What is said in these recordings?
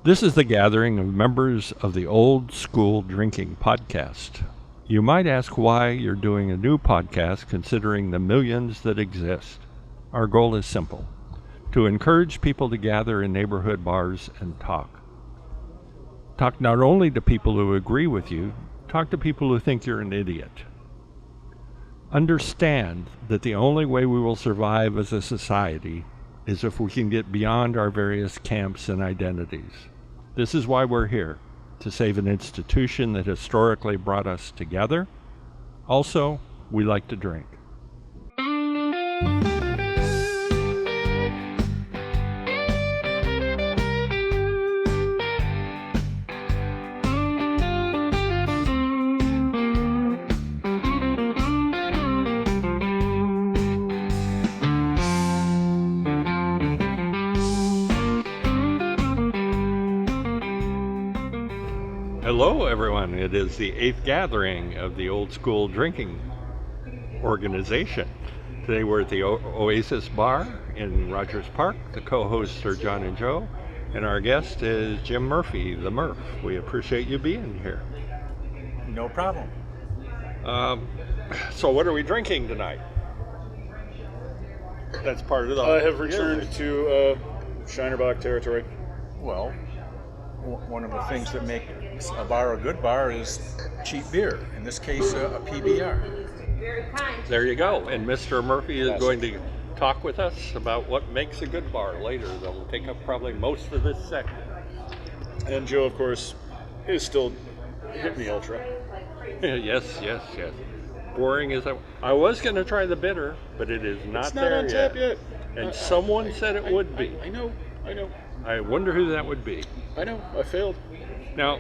This is the gathering of members of the Old School Drinking Podcast. You might ask why you're doing a new podcast considering the millions that exist. Our goal is simple: to encourage people to gather in neighborhood bars and talk. Talk not only to people who agree with you, talk to people who think you're an idiot. Understand that the only way we will survive as a society is if we can get beyond our various camps and identities. This is why we're here, to save an institution that historically brought us together. Also, we like to drink. Hello everyone, it is the 8th gathering of the Old School Drinking Organization. Today we're at the Oasis Bar in Rogers Park. The co-hosts are John and Joe, and our guest is Jim Murphy, the Murph. We appreciate you being here. No problem. So what are we drinking tonight? That's part of the... I have returned to Shinerbach territory. Well, one of the things that make a bar a good bar is cheap beer. In this case, a PBR. Very kind. There you go. And Mr. Murphy is going to talk with us about what makes a good bar later. That'll take up probably most of this section. And Joe, of course, is still hitting the ultra. Yes. Boring as I was going to try the bitter, but it is not It's not there on tap yet. And someone said it would be. I know. I wonder who that would be. I know. I failed. Now,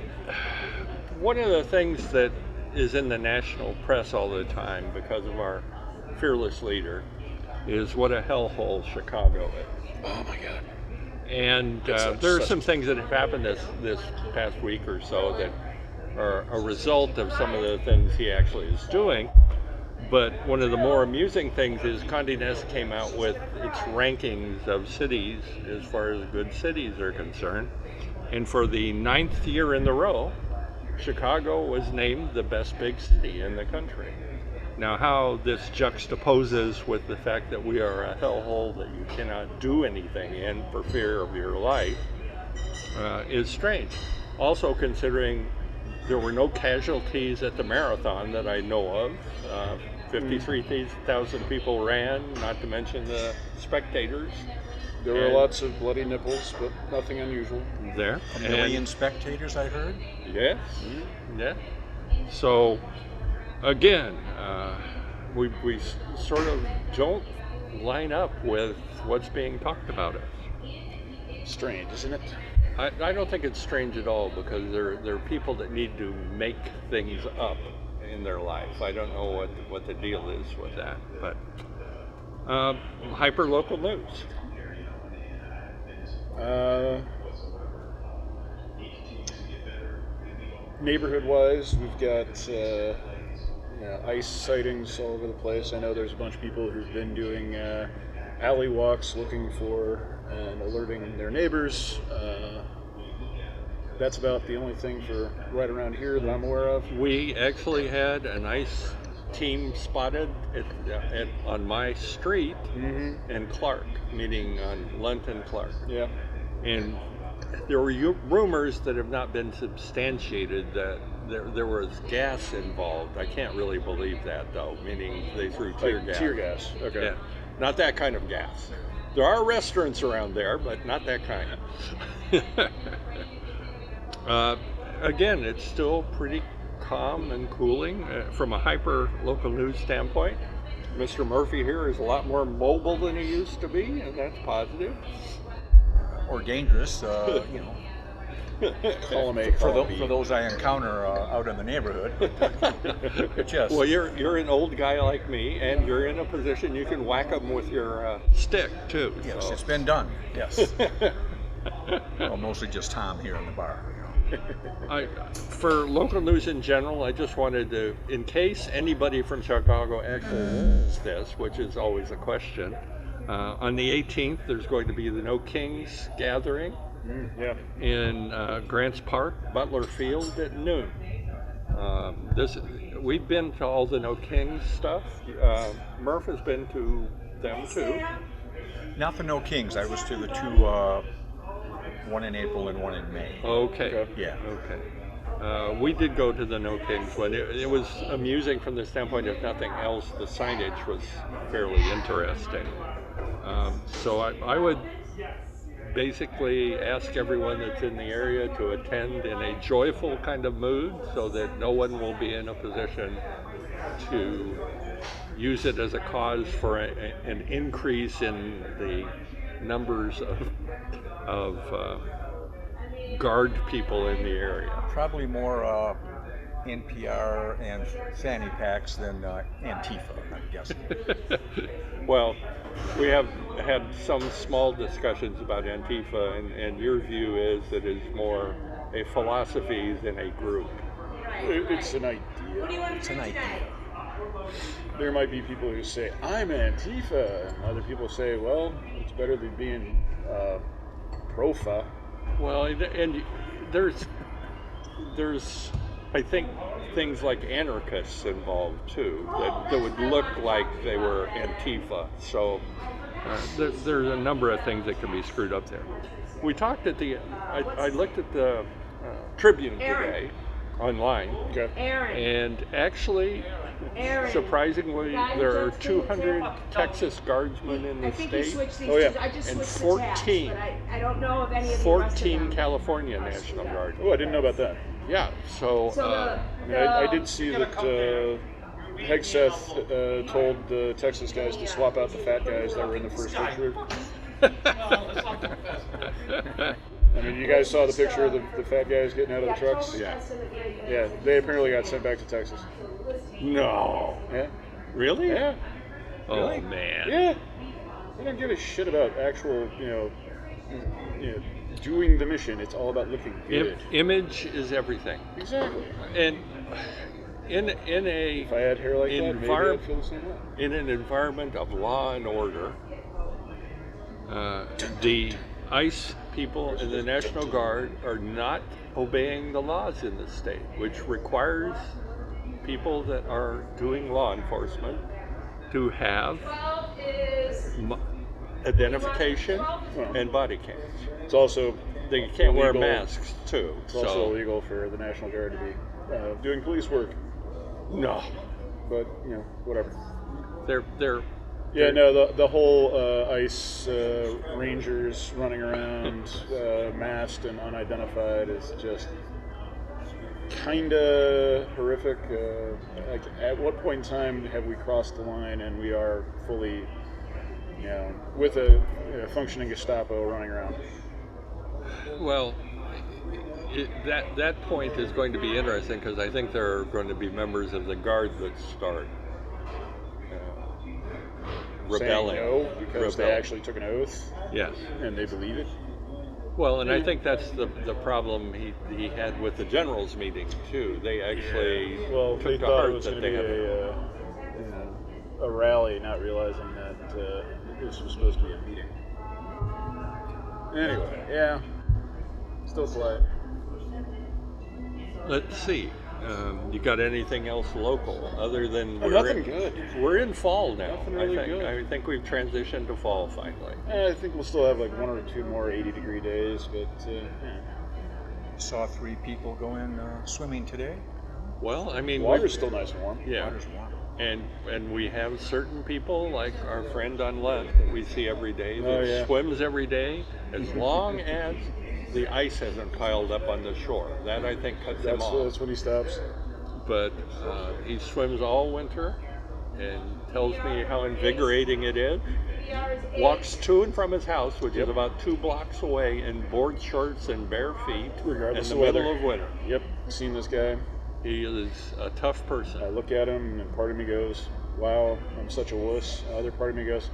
one of the things that is in the national press all the time because of our fearless leader is what a hellhole Chicago is. Oh my God. And there are some things that have happened this past week or so that are a result of some of the things he actually is doing. But one of the more amusing things is Condé Nast came out with its rankings of cities as far as good cities are concerned. And for the 9th year in a row, Chicago was named the best big city in the country. Now, how this juxtaposes with the fact that we are a hellhole that you cannot do anything in for fear of your life is strange. Also, considering there were no casualties at the marathon that I know of. 53,000 people ran, not to mention the spectators. There were lots of bloody nipples, but nothing unusual. There. A million spectators, I heard. Yes. Yeah. So, again, we sort of don't line up with what's being talked about us. Strange, isn't it? I don't think it's strange at all, because there are people that need to make things up in their life. I don't know what the deal is with that, but hyper local news. Neighborhood-wise, we've got ICE sightings all over the place. I know there's a bunch of people who've been doing alley walks looking for and alerting their neighbors. That's about the only thing for right around here that I'm aware of. We actually had an ICE team spotted on my street in Clark, meaning on Lunt and Clark. Yeah. And there were rumors that have not been substantiated that there was gas involved. I can't really believe that, though, meaning they threw tear gas. Tear gas, okay. Yeah, not that kind of gas. There are restaurants around there, but not that kind. Again, it's still pretty calm and cooling from a hyper local news standpoint. Mr. Murphy here is a lot more mobile than he used to be, and that's positive. Or dangerous, Column A, for those I encounter out in the neighborhood. But yes. Well, you're an old guy like me, and you're in a position you can whack them with your stick too. Yes, so. it's been done. Yes. Well, mostly just Tom here in the bar. For local news in general, I just wanted to, in case anybody from Chicago actually knows this, which is always a question, on the 18th there's going to be the No Kings gathering Yeah. in Grants Park, Butler Field at noon. We've been to all the No Kings stuff. Murph has been to them too. Not the No Kings. I was to the two, one in April and one in May. Okay. Yeah. Okay. We did go to the No Kings one. It was amusing from the standpoint, if nothing else, the signage was fairly interesting. So I would basically ask everyone that's in the area to attend in a joyful kind of mood so that no one will be in a position to use it as a cause for an increase in the numbers of guard people in the area. Probably more NPR and fanny packs than Antifa, I'm guessing. Well, we have had some small discussions about Antifa, and your view is that it's more a philosophy than a group. It's an idea. It's an idea. There might be people who say, I'm Antifa, and other people say, well, it's better than being Profa. Well, and there's I think things like anarchists involved too that would look like they were Antifa. So there's a number of things that can be screwed up there. We talked at I looked at the Tribune today online, Okay. and actually, surprisingly, there are 200 Texas guardsmen in the state, Oh, yeah. and 14 I don't know of any of the rest of 14 them. California National Guard. Oh, I didn't know about that. Yeah, so I did see that Hegseth told the Texas guys to swap out the fat guys that were in the first picture. I mean, you guys saw the picture of the fat guys getting out of the trucks? Yeah. Yeah, they apparently got sent back to Texas. No. Yeah? Really? Yeah. Oh, Really? man. Yeah. They don't give a shit about actual, doing the mission. It's all about looking good. Image is everything. Exactly. And in If I had hair like that, maybe I'd feel the same way. in an environment of law and order, the ICE people and the National Guard are not obeying the laws in the state, which requires people that are doing law enforcement to have identification and body cams. It's also They can't wear illegal. masks too. It's also illegal for the National Guard to be doing police work, no, but whatever. they're Yeah, no, the whole ICE rangers running around masked and unidentified is just kind of horrific. Like, at what point in time have we crossed the line and we are fully, with a functioning Gestapo running around? well. That point is going to be interesting because I think there are going to be members of the Guard that start rebelling. Saying no because they actually took an oath Yes. and they believe it. Well, and I think that's the problem he had with the generals meeting too. They actually Well, they took to thought it heart was that going to they be had a rally, not realizing that this was supposed to be a meeting. Anyway, yeah, still quiet. Let's see. You got anything else local other than Nothing good. We're in fall now. Nothing really I think. good. I think we've transitioned to fall finally. I think we'll still have like one or two more 80-degree days, but Saw 3 people go in swimming today. Well, I mean, water's still nice and warm. yeah. Water's warm. And we have certain people like our friend on Lent that we see every day that swims every day as long as the ice hasn't piled up on the shore. That I think cuts him off. That's when he stops. But he swims all winter and tells me how invigorating it is. Walks to and from his house, which is about 2 blocks away, in board shorts and bare feet Regardless in the of middle weather. of winter. Yep, seen this guy. He is a tough person. I look at him, and part of me goes, "Wow, I'm such a wuss." Other part of me goes,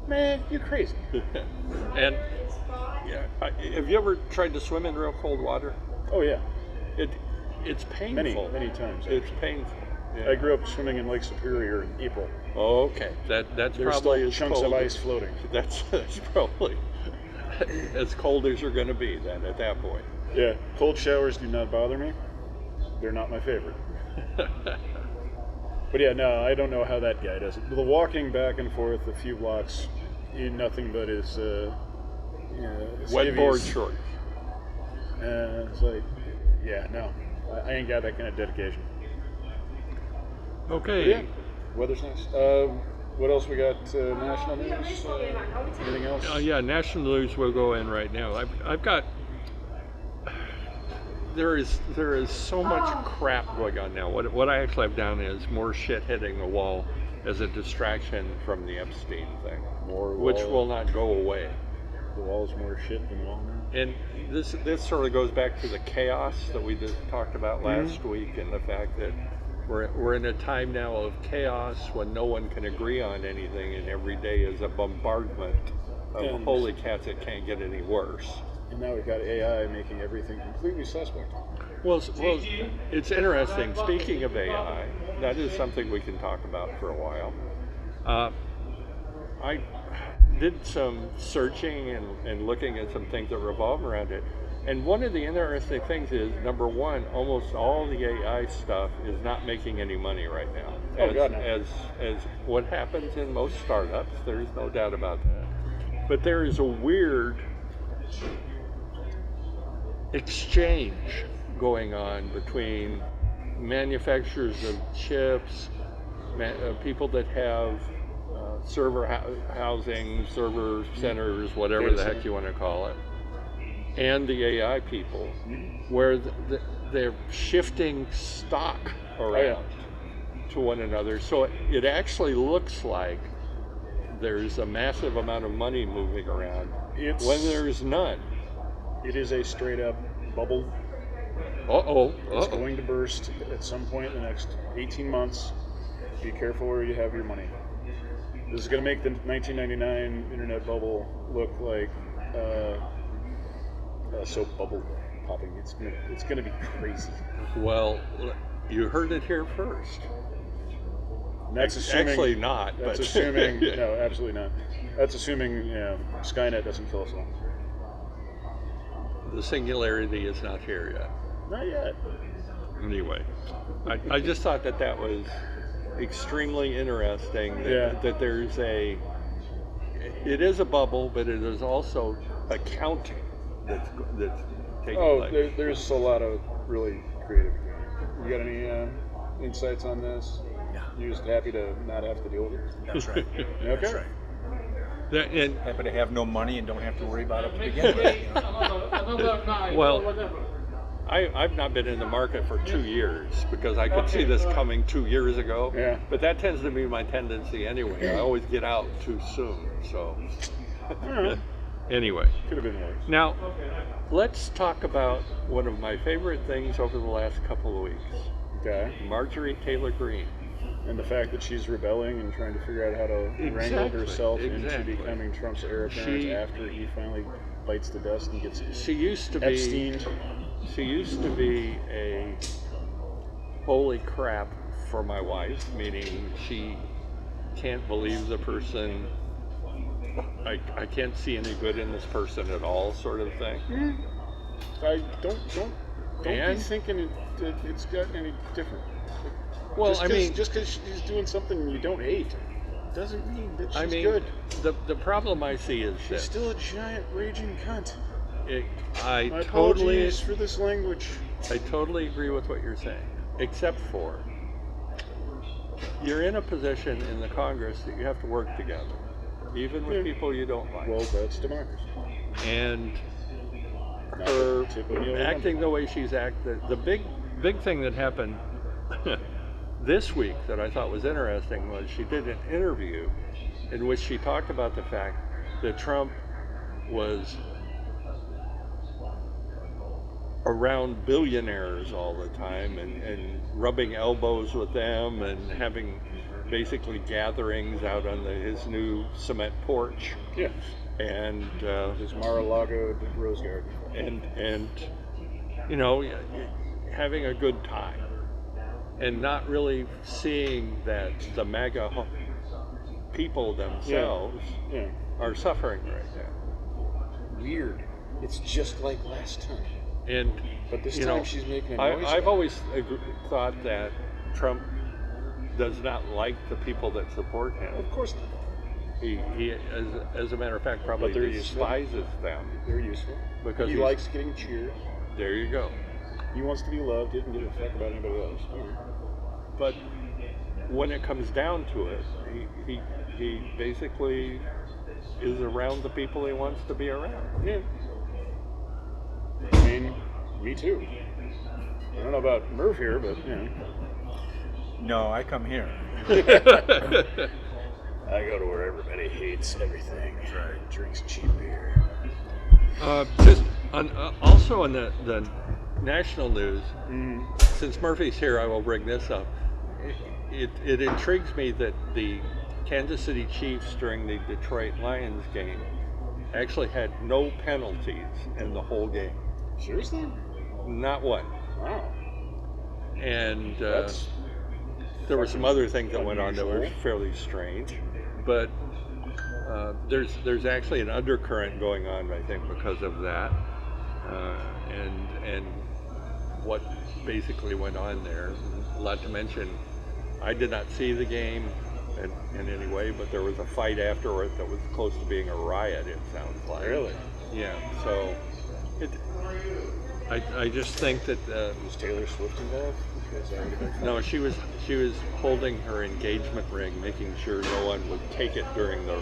"Man, you crazy." And yeah, have you ever tried to swim in real cold water? Oh yeah, It's painful. many times. It's painful. Yeah. I grew up swimming in Lake Superior in April. Oh, okay. That's There's probably still as chunks cold of as- ice floating. That's probably as cold as you're going to be then at that point. Yeah, cold showers do not bother me. They're not my favorite. But yeah, no, I don't know how that guy does it. The walking back and forth a few blocks in nothing but his Wet board shorts. It's like, yeah, no, I ain't got that kind of dedication. Okay. But yeah, weather's nice. What else we got? National news? Anything else? Yeah, national news will go in right now. I've got. There is so much crap going on now. What I actually have down is more shit hitting the wall as a distraction from the Epstein thing, which will not go away. The wall's more shit than the wall now. And this sort of goes back to the chaos that we just talked about last week, and the fact that we're in a time now of chaos when no one can agree on anything, and every day is a bombardment of holy cats, it can't get any worse. And now we've got AI making everything completely suspect. Well, it's interesting. Speaking of AI, that is something we can talk about for a while. I did some searching and looking at some things that revolve around it. And one of the interesting things is, number one, almost all the AI stuff is not making any money right now. As what happens in most startups, there's no doubt about that. But there is a weird exchange going on between manufacturers of chips, people that have server housing, server centers, whatever the heck you want to call it, and the AI people, where they're shifting stock around to one another. So it actually looks like there's a massive amount of money moving around when there's none. It is a straight up bubble. It's going to burst at some point in the next 18 months. Be careful where you have your money. This is going to make the 1999 internet bubble look like a soap bubble popping. It's going to be crazy. Well, you heard it here first. And that's assuming, actually not. That's but. assuming. No, absolutely not. That's assuming Skynet doesn't kill us all. The singularity is not here yet. Not yet. Anyway, I just thought that was extremely interesting that there's it is a bubble, but it is also accounting that's taking place. There's a lot of really creative. You got any insights on this? Yeah. You're just happy to not have to deal with it? That's right. Okay. That's right. And, Happy to have no money and don't have to worry about it to begin with. You know? well, I've not been in the market for 2 years because I could see this coming 2 years ago. Yeah. But that tends to be my tendency anyway. I always get out too soon. So anyway. Could have been worse. Now, let's talk about one of my favorite things over the last couple of weeks. Okay. Marjorie Taylor Greene. And the fact that she's rebelling and trying to figure out how to wrangle herself into becoming Trump's heir apparent after he finally bites the dust and gets She used to Epstein. She used to be a holy crap for my wife, meaning she can't believe the person. I can't see any good in this person at all, sort of thing. I don't be thinking it's gotten any different. Well, just because she's doing something you don't hate doesn't mean that she's good. The problem I see is she's still a giant raging cunt. My apologies for this language. I totally agree with what you're saying, except for you're in a position in the Congress that you have to work together, even with people you don't like. Well, that's democracy. And her acting the way she's acted, the big thing that happened this week that I thought was interesting was she did an interview in which she talked about the fact that Trump was around billionaires all the time and rubbing elbows with them and having basically gatherings out on his new cement porch. Yeah. And his Mar-a-Lago rose garden. And having a good time. And not really seeing that the MAGA people themselves are suffering right now. weird. It's just like last time. And But this you time know, she's making a noise. I've always thought that Trump does not like the people that support him. Of course not. He as a matter of fact, probably But they're useful. despises them. They're useful. Because he likes getting cheered. There you go. He wants to be loved. He doesn't give a fuck about anybody else. But when it comes down to it, he basically is around the people he wants to be around. Yeah. I mean, me too. I don't know about Murph here, but you know. No, I come here. I go to where everybody hates everything. That's right. Drinks cheap beer. Just also on the national news, since Murphy's here, I will bring this up. It intrigues me that the Kansas City Chiefs during the Detroit Lions game actually had no penalties in the whole game. Seriously? Not one. Wow. And That's there were some other things that went on that were unusual. fairly strange, but there's actually an undercurrent going on, I think, because of that, and what basically went on there. Not to mention, I did not see the game in any way, but there was a fight afterward that was close to being a riot. It sounds like. Really? Yeah. So, I just think that. Was Taylor Swift involved? No, she was holding her engagement ring, making sure no one would take it during the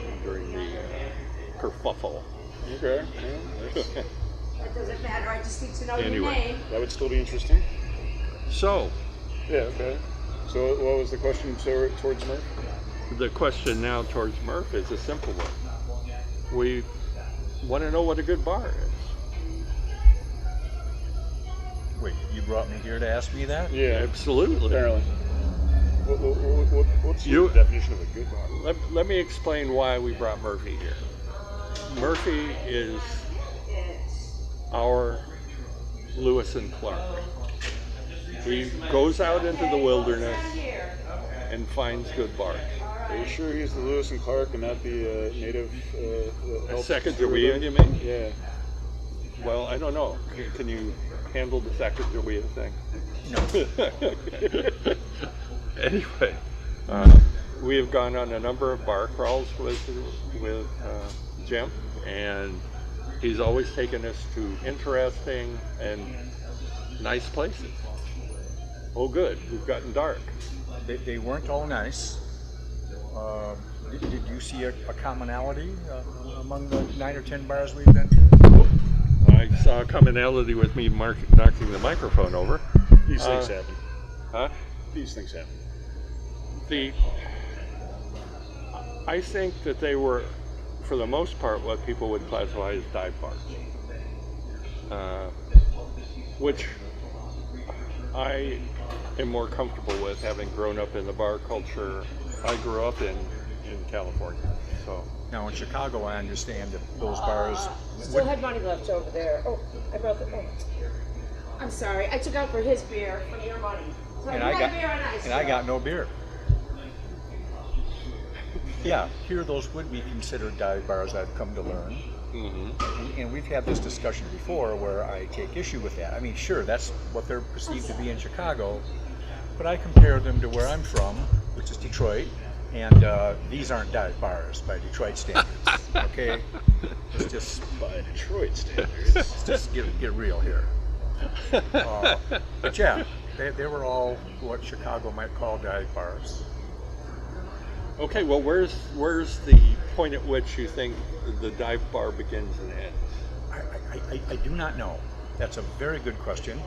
kerfuffle. Okay. Yeah, It doesn't matter. I just need to know your Anyway. name. that would still be interesting. So, Yeah. Okay. So, what was the question towards Murph? the question now towards Murph is a simple one. We want to know what a good bar is. Wait, you brought me here to ask me that? Yeah. Absolutely. Apparently. What's You- your definition of a good bar? Let me explain why we brought Murphy here. Murphy is our Lewis and Clark. He goes out into the wilderness and finds good bars. Are you sure he's the Lewis and Clark and not the native? Sacagawea, you mean? Yeah. Well, I don't know. Can you handle the Sacagawea thing? No. Anyway, we have gone on a number of bar crawls with Jim, and he's always taken us to interesting and nice places. Oh, good. We've gotten dark. They weren't all nice. Did you see a commonality among the 9 or 10 bars we've been to? I saw a commonality with me knocking the microphone over. These things happen. Huh? These things happen. I think that they were, for the most part, what people would classify as dive bars, which I am more comfortable with, having grown up in the bar culture I grew up in California. So Now in Chicago, I understand that those bars. Still had money left over there. Oh, I brought the. Oh. I'm sorry. I took out for his beer from your money. So And you I got got a beer on ice. and I got no beer. Yeah, here those would be considered dive bars, I've come to learn. And we've had this discussion before where I take issue with that. I mean, sure, that's what they're perceived to be in Chicago, but I compare them to where I'm from, which is Detroit, and these aren't dive bars by Detroit standards, okay? Let's just, By Detroit standards. let's just get real here. But yeah, they were all what Chicago might call dive bars. okay, well, where's the point at which you think the dive bar begins and ends? I do not know. That's a very good question.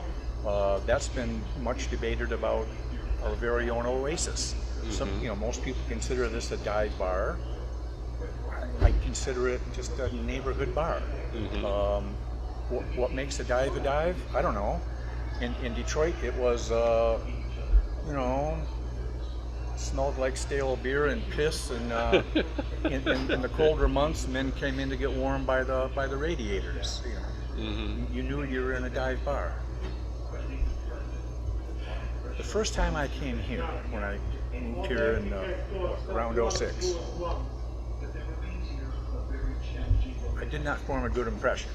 That's been much debated about our very own Oasis. Most people consider this a dive bar. I consider it just a neighborhood bar. What makes a dive? I don't know. In Detroit, it was, smelled like stale beer and piss, and in the colder months, men came in to get warm by the radiators. You knew you were in a dive bar. The first time I came here, when I moved here in around '06, did not form a good impression.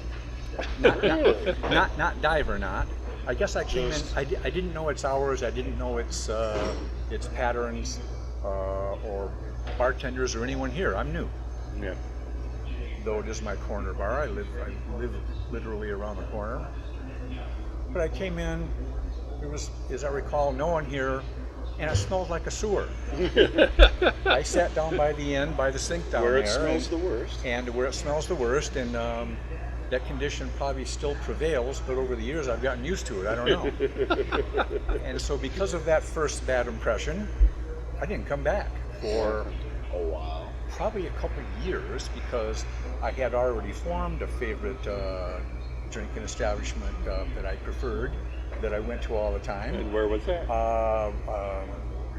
Not dive or not. I guess I came in. I didn't know its hours. I didn't know its patterns or bartenders or anyone here. I'm new. Yeah. Though it is my corner bar. I live literally around the corner. But I came in. There was, as I recall, no one here, and it smelled like a sewer. I sat down by the end, by the sink down there. Where it smells the worst. And where it smells the worst, and that condition probably still prevails, but over the years I've gotten used to it. I don't know. And so because of that first bad impression, I didn't come back for probably a couple of years, because I had already formed a favorite drinking establishment that I preferred, that I went to all the time. And where was that?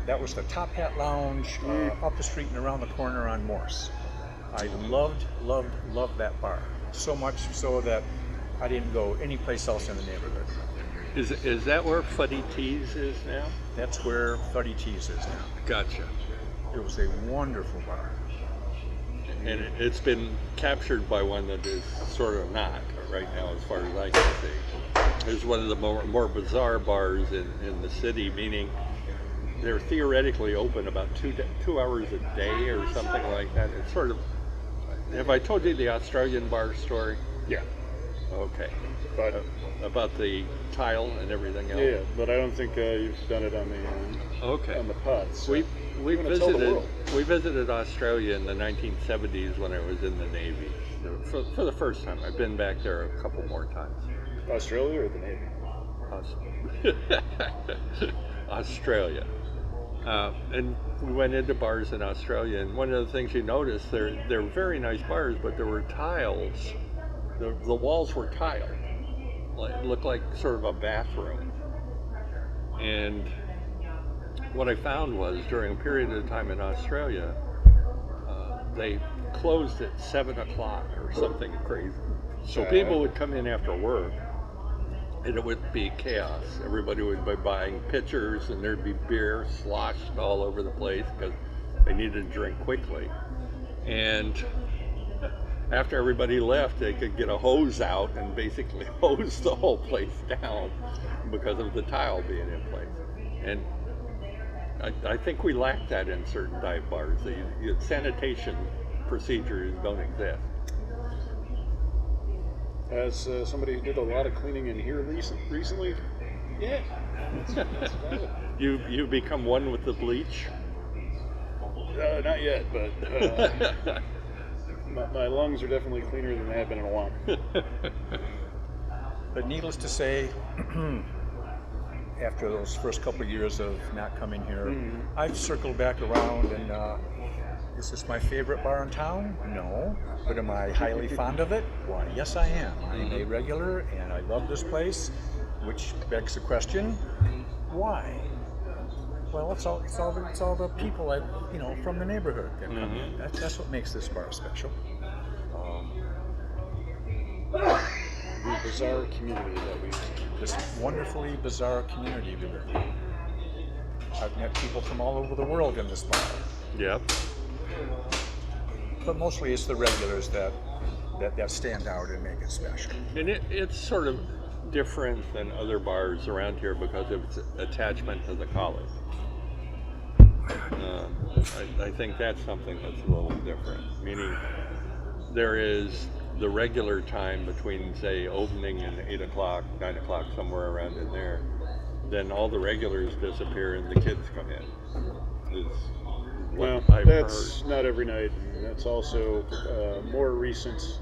That was the Top Hat Lounge up the street and around the corner on Morse. I loved that bar. So much so that I didn't go anyplace else in the neighborhood. Is that where Fuddy Teas is now? That's where Fuddy Teas is now. Gotcha. It was a wonderful bar. And it's been captured by one that is sort of not right now, as far as I can see. It's one of the more bizarre bars in the city, meaning they're theoretically open about 2 hours a day or something like that. It's sort of. Have I told you the Australian bar story? Yeah. Okay. But about the tile and everything else. yeah, but I don't think you've done it on the pots. So We visited Australia in the 1970s when I was in the Navy for the first time. I've been back there a couple more times. Australia or the Navy? Australia. And we went into bars in Australia, and one of the things you notice, they're very nice bars, but there were tiles. The walls were tiled. It looked like sort of a bathroom. And what I found was, during a period of time in Australia, they closed at 7 o'clock or something crazy. So people would come in after work, and it would be chaos. Everybody would be buying pitchers, and there'd be beer sloshed all over the place because they needed to drink quickly. And after everybody left, they could get a hose out and basically hose the whole place down because of the tile being in place. And I think we lack that in certain dive bars. The sanitation procedures don't exist. As somebody who did a lot of cleaning in here recently, yeah. That's valid. You become one with the bleach? Not yet, but my lungs are definitely cleaner than they have been in a while. But needless to say, after those first couple of years of not coming here, I've circled back around, and is this my favorite bar in town? No. But am I highly fond of it? Why, yes I am. I'm a regular, and I love this place, which begs the question, why? Well, it's all the people from the neighborhood that come in. That's what makes this bar special. The bizarre community that we This wonderfully bizarre community we live in. I've met people from all over the world in this bar. Yep. But mostly it's the regulars that stand out and make it special. And it's sort of different than other bars around here because of its attachment to the college. I think that's something that's a little different, meaning there is the regular time between, say, opening and 8 o'clock, 9 o'clock, somewhere around in there. Then all the regulars disappear and the kids come in. Well, I've that's heard. not every night. And that's also more recent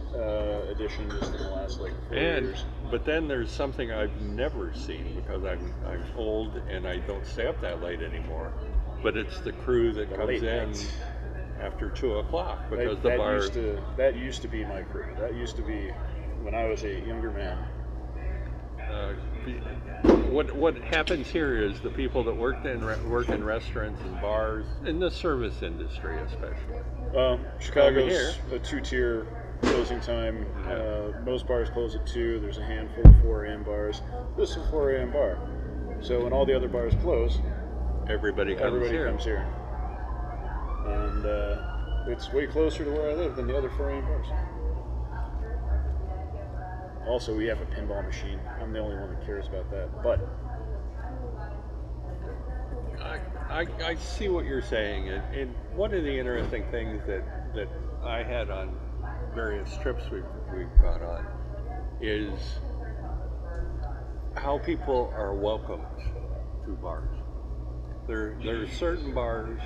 addition just in the last 4 years. But then there's something I've never seen because I'm old and I don't stay up that late anymore. But it's the crew that comes in after 2 o'clock because the bar. That used to be my crew. That used to be when I was a younger man. What happens here is the people that work in restaurants and bars, in the service industry especially. Chicago's a 2-tier closing time. Most bars close at 2. There's a handful of 4 a.m. bars. This is a 4 a.m. bar. So when all the other bars close, everybody comes here. And it's way closer to where I live than the other 4 a.m. bars. Also, we have a pinball machine. I'm the only one that cares about that. But I see what you're saying, and one of the interesting things that I had on various trips we've gone on is how people are welcomed to bars. There are certain bars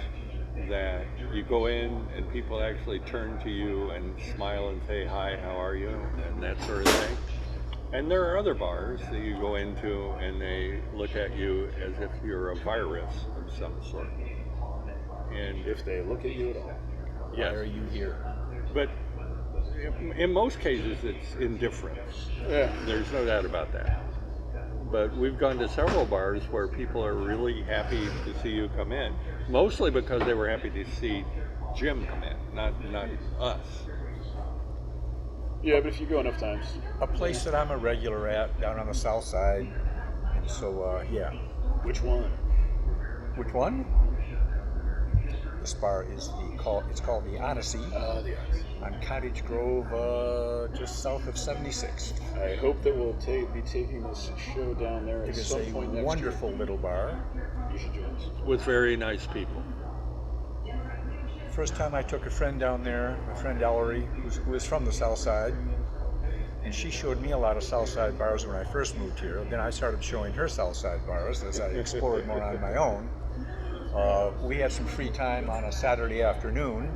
that you go in and people actually turn to you and smile and say, "Hi, how are you?" and that sort of thing. And there are other bars that you go into and they look at you as if you're a virus of some sort. And if they look at you at all, yes. Why are you here? But in most cases, it's indifference. yeah. There's no doubt about that. But we've gone to several bars where people are really happy to see you come in, mostly because they were happy to see Jim come in, not us. Yeah, but if you go enough times. A place that I'm a regular at down on the south side. So yeah. Which one? Which one? This bar is it's called the Oasis The Oasis. on Cottage Grove, just south of 76th. I hope that we'll be taking this show down there It at is some a point next wonderful year. little bar. You should join us. With very nice people. First time I took a friend down there, my friend Ellery, who was from the south side, and she showed me a lot of south side bars when I first moved here. Then I started showing her south side bars as I explored more on my own. We had some free time on a Saturday afternoon,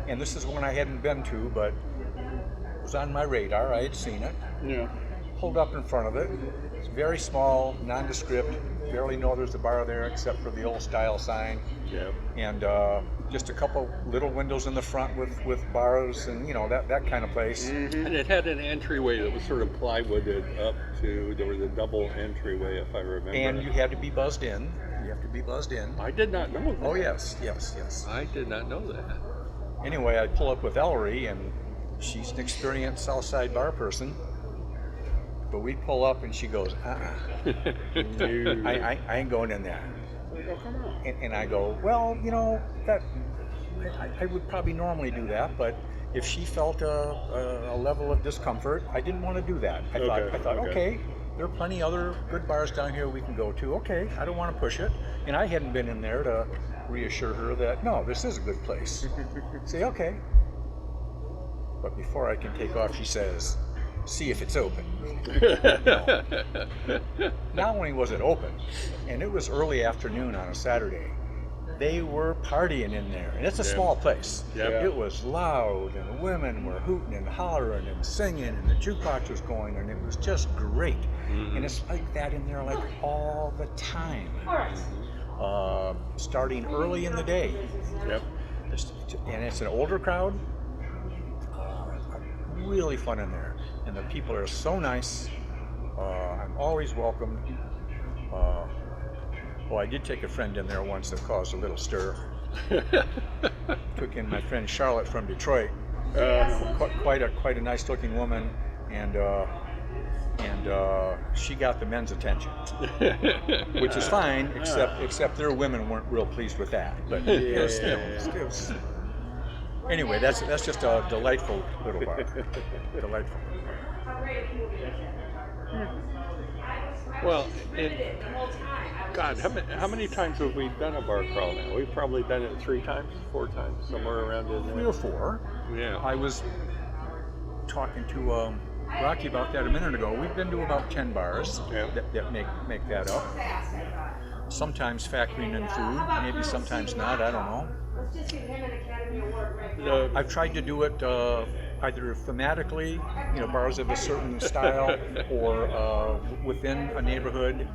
and this is one I hadn't been to, but it was on my radar. I had seen it. Yeah. Pulled up in front of it. It's very small, nondescript. Barely know there's a bar there except for the old style sign. Yeah. And just a couple little windows in the front with bars and that kind of place. Mm-hmm. And it had an entryway that was sort of plywooded up to, there was a double entryway if I remember. And you had to be buzzed in. You have to be buzzed in. I did not know that. Oh yes. I did not know that. Anyway, I pull up with Ellery, and she's an experienced Southside bar person. But we pull up, and she goes, I ain't going in there. Oh, come on. And I go, well, that I would probably normally do that, but if she felt a level of discomfort, I didn't want to do that. I thought, okay, there are plenty other good bars down here we can go to. Okay, I don't want to push it. And I hadn't been in there to reassure her that, no, this is a good place. Say, okay. But before I can take off, she says, see if it's open. Not only was it open, and it was early afternoon on a Saturday, they were partying in there. And it's a small place. Yep. It was loud, and the women were hooting and hollering and singing, and the jukebox was going, and it was just great. Mm-hmm. And it's like that in there like all the time. Starting early in the day. Yep. And it's an older crowd. Really fun in there. And the people are so nice. I'm always welcomed. I did take a friend in there once that caused a little stir. Took in my friend Charlotte from Detroit. Quite a nice looking woman, and she got the men's attention, which is fine, except their women weren't real pleased with that. But it was anyway, that's just a delightful little bar. Delightful. Well, God, how many times have we done a bar crawl now? We've probably done it 3 times, 4 times, somewhere around in there. 3 or 4. Yeah. I was talking to Rocky about that a minute ago. We've been to about 10 bars that make that up. Sometimes factoring in food, maybe sometimes not, I don't know. I've tried to do it either thematically, bars of a certain style, or within a neighborhood.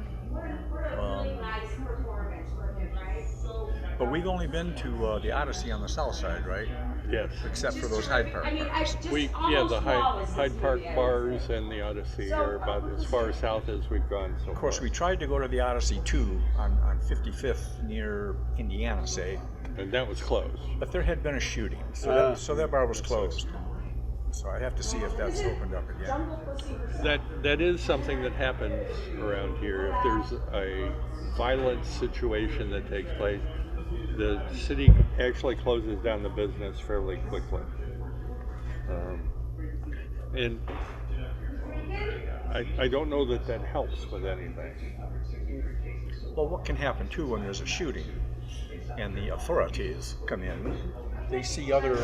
But we've only been to the Odyssey on the south side, right? Yes. Except for those Hyde Park bars. The Hyde Park bars and the Odyssey are about as far south as we've gone so far. Of course, we tried to go to the Odyssey too on 55th near Indiana, say. And that was closed. But there had been a shooting, so that bar was closed. So I have to see if that's opened up again. That is something that happens around here. If there's a violent situation that takes place, the city actually closes down the business fairly quickly. And I don't know that that helps with anything. Well, what can happen too when there's a shooting and the authorities come in, they see other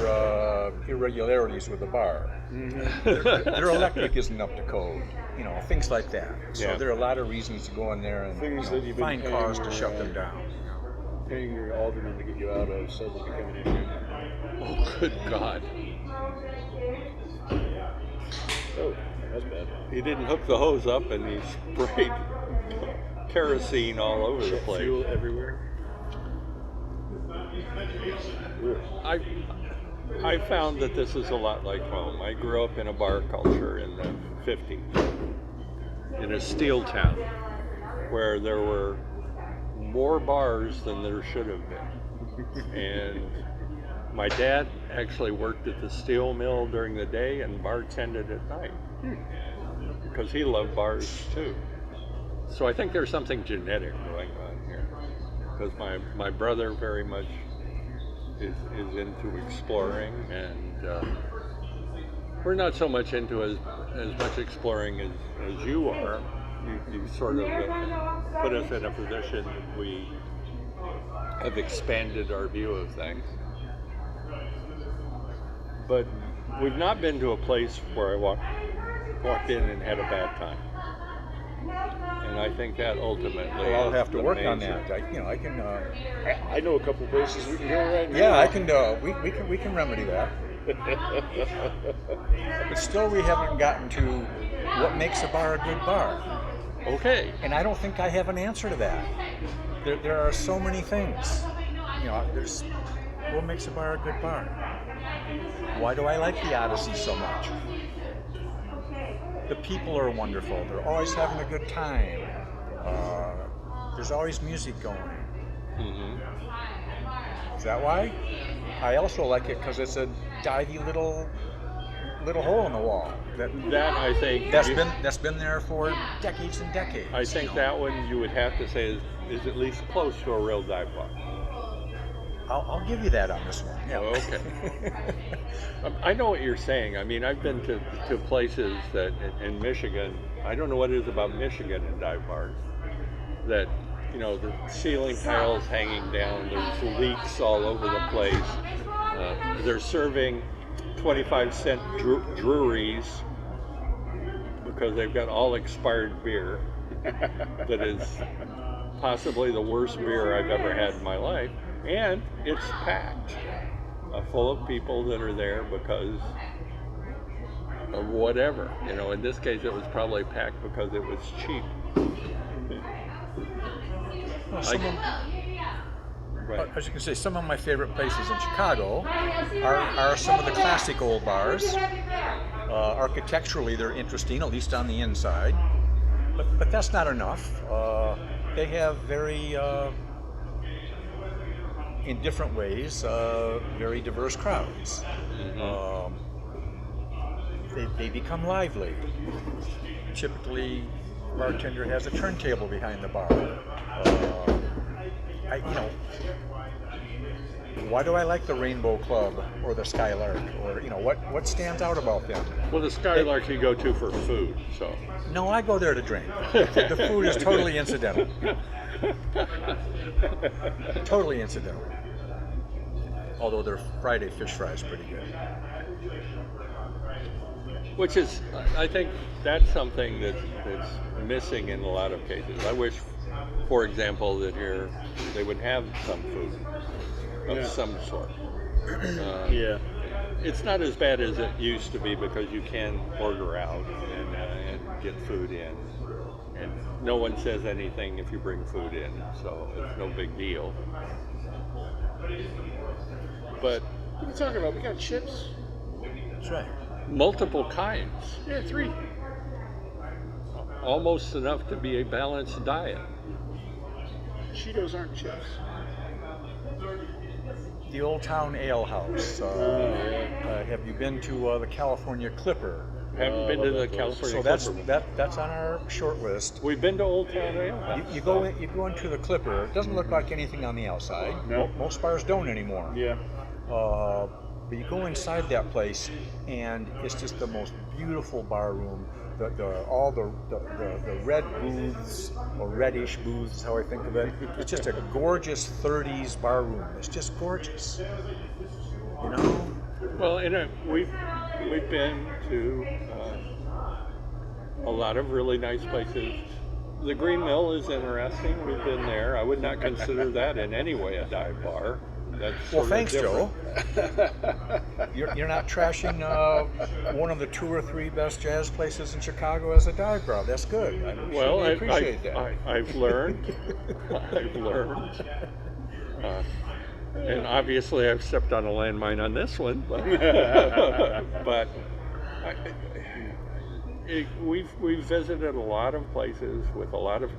irregularities with the bar. Their electric isn't up to code, things like that. So there are a lot of reasons to go in there and Things that you've been find paying cause to your, shut them down. Paying your alderman to get you out of suddenly become an issue. Oh, good God. Oh, that's bad. He didn't hook the hose up and he sprayed kerosene all over the place. Fuel everywhere. I found that this is a lot like home. I grew up in a bar culture in the 50s in a steel town where there were more bars than there should have been. And my dad actually worked at the steel mill during the day and bartended at night because he loved bars too. So I think there's something genetic going on here because my brother very much is into exploring, and we're not so much into as much exploring as you are. You sort of put us in a position that we have expanded our view of things. But we've not been to a place where I walked in and had a bad time. And I think that ultimately Well, I'll have to is work the on major- that. I can. I know a couple places we can go right now. Yeah, I can. We can remedy that. But still, we haven't gotten to what makes a bar a good bar. Okay. And I don't think I have an answer to that. There are so many things. There's what makes a bar a good bar. Why do I like the Odyssey so much? The people are wonderful. They're always having a good time. There's always music going. Mm-hmm. Is that why? I also like it because it's a divey little hole in the wall. That I think That's been there for decades and decades. I think that one you would have to say is at least close to a real dive bar. I'll give you that on this one. Yeah. Okay. I know what you're saying. I mean, I've been to places that in Michigan, I don't know what it is about Michigan and dive bars, that, the ceiling tiles hanging down, there's leaks all over the place. They're serving 25-cent breweries because they've got all expired beer that is possibly the worst beer I've ever had in my life. And it's packed, full of people that are there because of whatever. In this case, it was probably packed because it was cheap. Well, Right. as you can say, some of my favorite places in Chicago are some of the classic old bars. Architecturally, they're interesting, at least on the inside. But that's not enough. They have very in different ways, very diverse crowds. Mm-hmm. They become lively. Typically, bartender has a turntable behind the bar. Why do I like the Rainbow Club or the Skylark? Or what stands out about them? Well, the Skylark you go to for food, so. No, I go there to drink. The food is totally incidental. Totally incidental. Although their Friday fish fry is pretty good. Which is, I think that's something that's missing in a lot of cases. I wish, for example, that here they would have some food of some sort. Yeah. It's not as bad as it used to be because you can order out and get food in. And no one says anything if you bring food in, so it's no big deal. But What are you talking about? We got chips. That's right. multiple kinds, Yeah, 3. almost enough to be a balanced diet. Cheetos aren't chips. The Old Town Ale House. Have you been to the California Clipper? Haven't been to the that place. California So Clipper. that's on our short list. We've been to Old Town Ale. You go into the Clipper. It doesn't look like anything on the outside. No. Most bars don't anymore. Yeah. But you go inside that place, and it's just the most beautiful bar room, all the red booths, or reddish booths is how I think of it. It's just a gorgeous 30s bar room. It's just gorgeous. You know? Well, we've been to a lot of really nice places. The Green Mill is interesting. We've been there. I would not consider that in any way a dive bar. That's Well, sort of thanks, different. Joe. You're not trashing one of the 2 or 3 best jazz places in Chicago as a dive bar. That's good. I Well, really appreciate that. I've learned. I've learned. And obviously, I've stepped on a landmine on this one. But we've visited a lot of places with a lot of.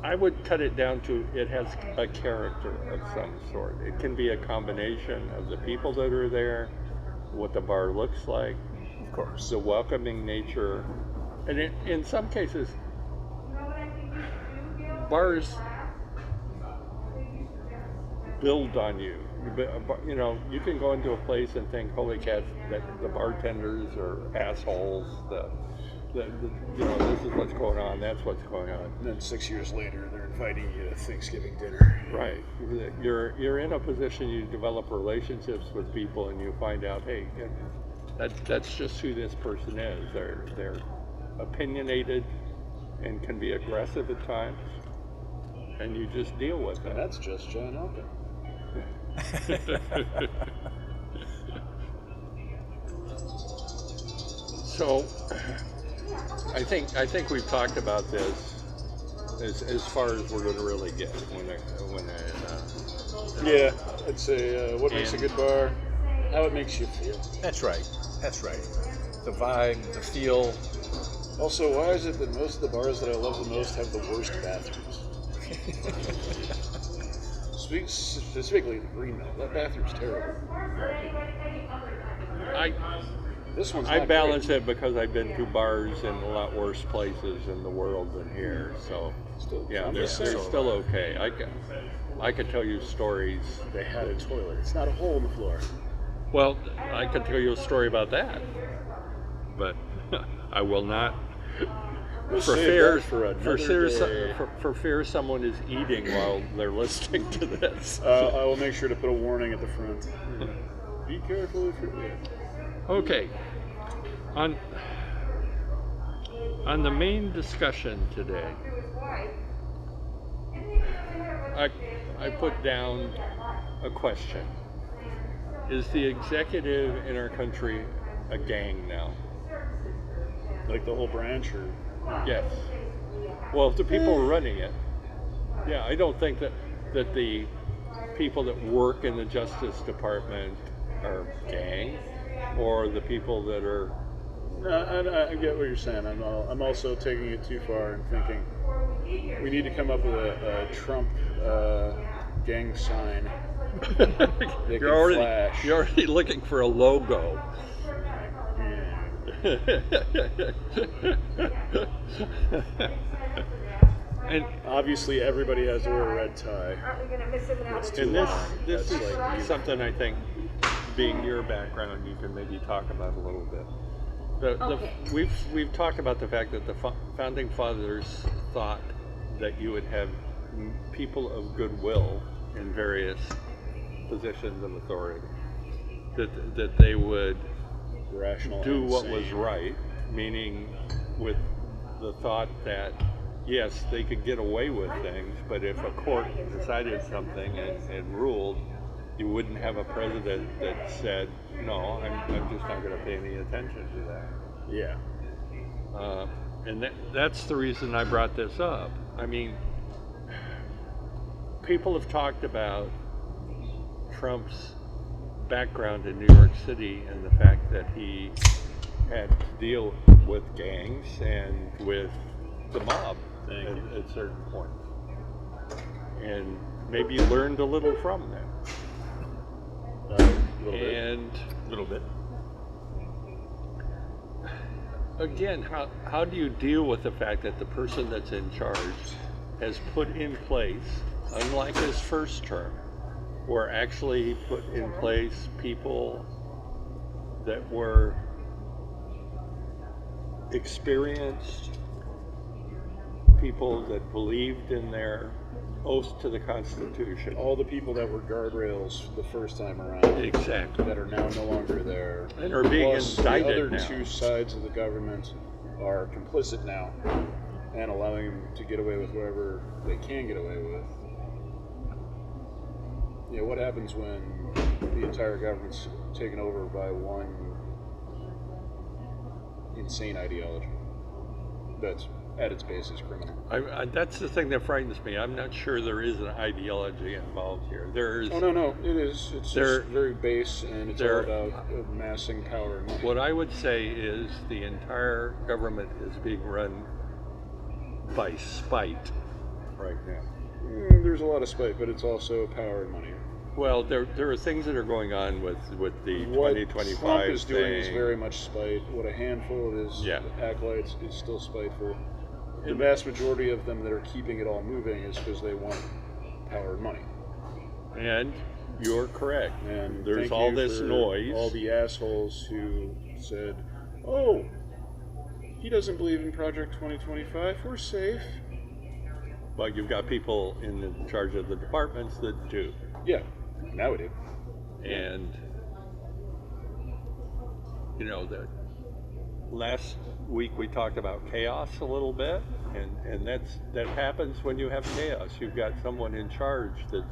I would cut it down to it has a character of some sort. It can be a combination of the people that are there, what the bar looks like, Of course. the welcoming nature, and in some cases, bars build on you. You know, you can go into a place and think, "Holy cats, that the bartenders are assholes." You know, this is what's going on. That's what's going on. And then 6 years later, they're inviting you to Thanksgiving dinner. Right. You're in a position. You develop relationships with people, and you find out, hey, that's just who this person is. They're opinionated and can be aggressive at times, and you just deal with it. And that's just John Elkin. So, I think we've talked about this as far as we're going to really get Yeah, I'd say what makes a good bar, how it makes you feel. That's right. That's right. The vibe, the feel. Also, why is it that most of the bars that I love the most have the worst bathrooms? Specifically the Green Mill. That bathroom's terrible. This one's I not balance great. it because I've been to bars in a lot worse places in the world than here. So, yeah, they're still okay. I could tell you stories. They had a toilet. It's not a hole in the floor. Well, I could tell you a story about that, but I will not. We'll For save fear, that for another day. for fear someone is eating while they're listening to this. I will make sure to put a warning at the front. Be careful if you're. Okay. On the main discussion today, I put down a question. Is the executive in our country a gang now? Like the whole branch, or Yes. Well, if the people are running it, yeah, I don't think that the people that work in the Justice Department are gang, or the people that are. I get what you're saying. I'm also taking it too far and thinking we need to come up with a Trump gang sign. You're already looking for a logo. And obviously, everybody has to wear a red tie. And this is like something I think, being your background, you can maybe talk about a little bit. We've talked about the fact that the founding fathers thought that you would have people of goodwill in various positions of authority, that they would rational, do what sane. was right, meaning with the thought that yes, they could get away with things, but if a court decided something and ruled, you wouldn't have a president that said, no, I'm just not going to pay any attention to that. Yeah. And that's the reason I brought this up. I mean, people have talked about Trump's background in New York City and the fact that he had to deal with gangs and with the mob at certain points. And maybe learned a little from them. A little bit. Again, how do you deal with the fact that the person that's in charge has put in place, unlike his first term, where actually he put in place people that were experienced people that believed in their oath to the Constitution. All the people that were guardrails the first time around. Exactly. That are now no longer there. And are being Plus, indicted the other now. two sides of the government are complicit now and allowing them to get away with whatever they can get away with. Yeah, what happens when the entire government's taken over by one insane ideology that's at its base is criminal? That's the thing that frightens me. I'm not sure there is an ideology involved here. There is. Oh, no, it is. It's just very base, and it's all about amassing power and money. What I would say is the entire government is being run by spite right now. There's a lot of spite, but it's also power and money. Well, there are things that are going on with the What 2025 Trump is doing thing. is very much spite. What a handful of his acolytes is still spiteful. The vast majority of them that are keeping it all moving is because they want power and money. And you're correct. And there's all this noise. All the assholes who said, "Oh, he doesn't believe in Project 2025. We're safe." But you've got people in charge of the departments that do. Yeah, now we do. And you know, the last week we talked about chaos a little bit, and that happens when you have chaos. You've got someone in charge that's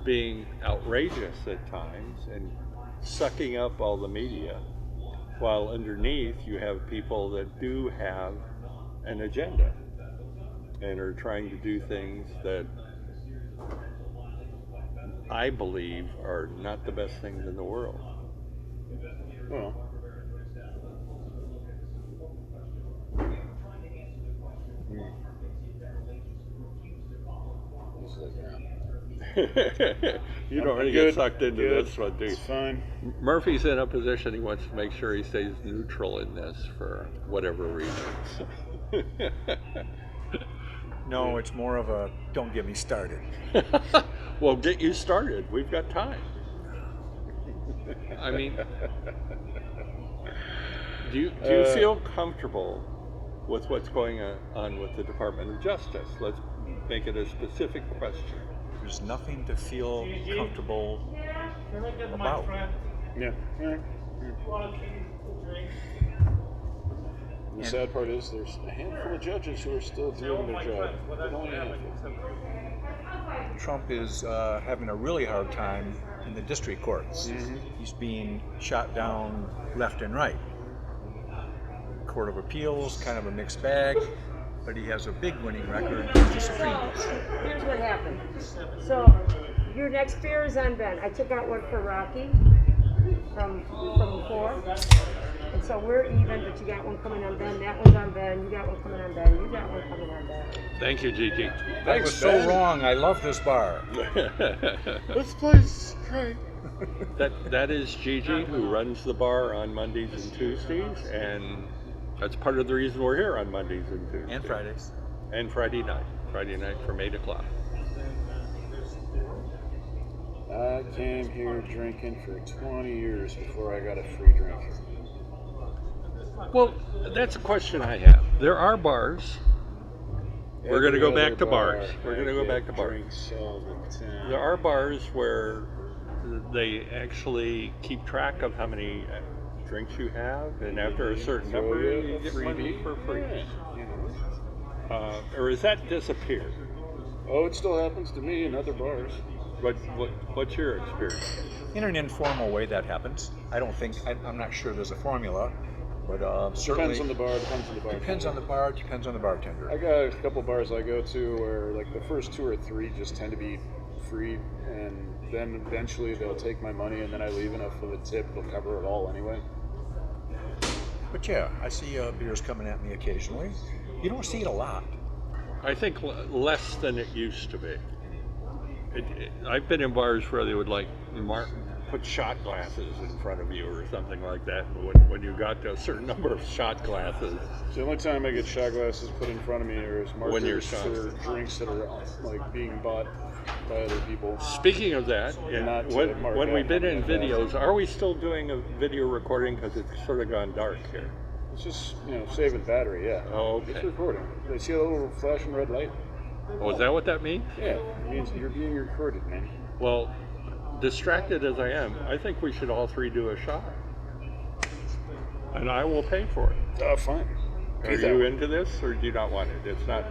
being outrageous at times and sucking up all the media, while underneath you have people that do have an agenda and are trying to do things that I believe are not the best things in the world. Well, it's like, you don't really get sucked into this one, do you? It's fine. Murphy's in a position he wants to make sure he stays neutral in this for whatever reasons. No, it's more of a don't get me started. Well, get you started. We've got time. I mean, do you feel comfortable with what's going on with the Department of Justice? Let's make it a specific question. There's nothing to feel comfortable about. Yeah. The sad part is there's a handful of judges who are still doing their job. But only a handful. Trump is having a really hard time in the district courts. Mm-hmm. He's being shot down left and right. Court of Appeals, kind of a mixed bag, but he has a big winning record with the Supremes. Here's what happened. So, your next beer is on Ben. I took out one for Rocky from before. And so we're even, but you got one coming on Ben. That one's on Ben. You got one coming on Ben. You got one coming on Ben. Thank you, Gigi. That was so wrong. I love this bar. This place is great. That is Gigi, who runs the bar on Mondays and Tuesdays, and that's part of the reason we're here on Mondays and Tuesdays. And Fridays. And Friday night. Friday night from 8 o'clock. I came here drinking for 20 years before I got a free drink. Well, that's a question I have. There are bars. We're going to go back to bars. We're going to go back to bars. Drinks all the time. There are bars where they actually keep track of how many drinks you have, and after a certain number, you get money for free. Or has that disappeared? Oh, it still happens to me in other bars. What's your experience? In an informal way, that happens. I'm not sure there's a formula, but certainly Depends on the bar, depends on the bar. depends on the bar, depends on the bartender. I got a couple bars I go to where like the first 2 or 3 just tend to be free, and then eventually they'll take my money, and then I leave enough of a tip, they'll cover it all anyway. But yeah, I see beers coming at me occasionally. You don't see it a lot. I think less than it used to be. I've been in bars where they would put shot glasses in front of you or something like that. When you got to a certain number of shot glasses. The only time I get shot glasses put in front of me is When you're markers or drinks that are like being bought by other people. Speaking of that, Not to when mark we've been out in how many videos, are we still doing a video recording? Because it's sort of gone dark here. It's just, saving battery, yeah. Oh, okay. It's recording. I see a little flashing red light. Oh, is that what that means? Yeah, it means you're being recorded, man. Well, distracted as I am, I think we should all three do a shot. And I will pay for it. Fine. Are you into this, or do you not want it? It's not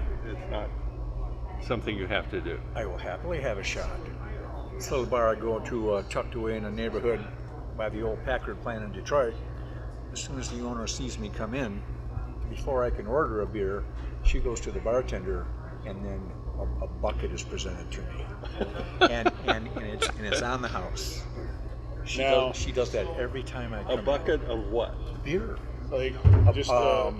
something you have to do. I will happily have a shot. This little bar I go to tucked away in a neighborhood by the old Packard plant in Detroit. As soon as the owner sees me come in, before I can order a beer, she goes to the bartender, and then a bucket is presented to me, and it's on the house. She does that every time I come. A bucket of what? Beer. Like just a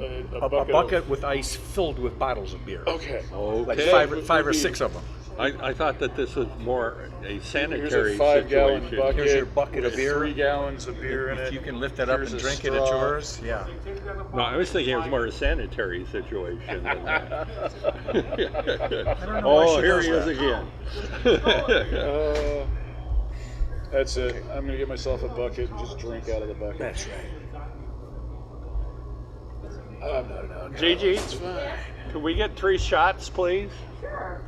bucket with ice filled with bottles of beer. Okay. Like five or six of them. I thought that this was more a Here's sanitary a 5-gallon situation. bucket. Here's your bucket of with beer. 3 gallons of beer in it. If you can lift that up Here's and a drink it, it's straw. yours. Yeah. No, I was thinking it was more a sanitary situation than that. I don't know why she here does he is that. again. That's it. I'm gonna get myself a bucket and just drink out of the bucket. That's right. I'm not an alcoholic. Gigi, It's fine. can we get 3 shots, please? Sure.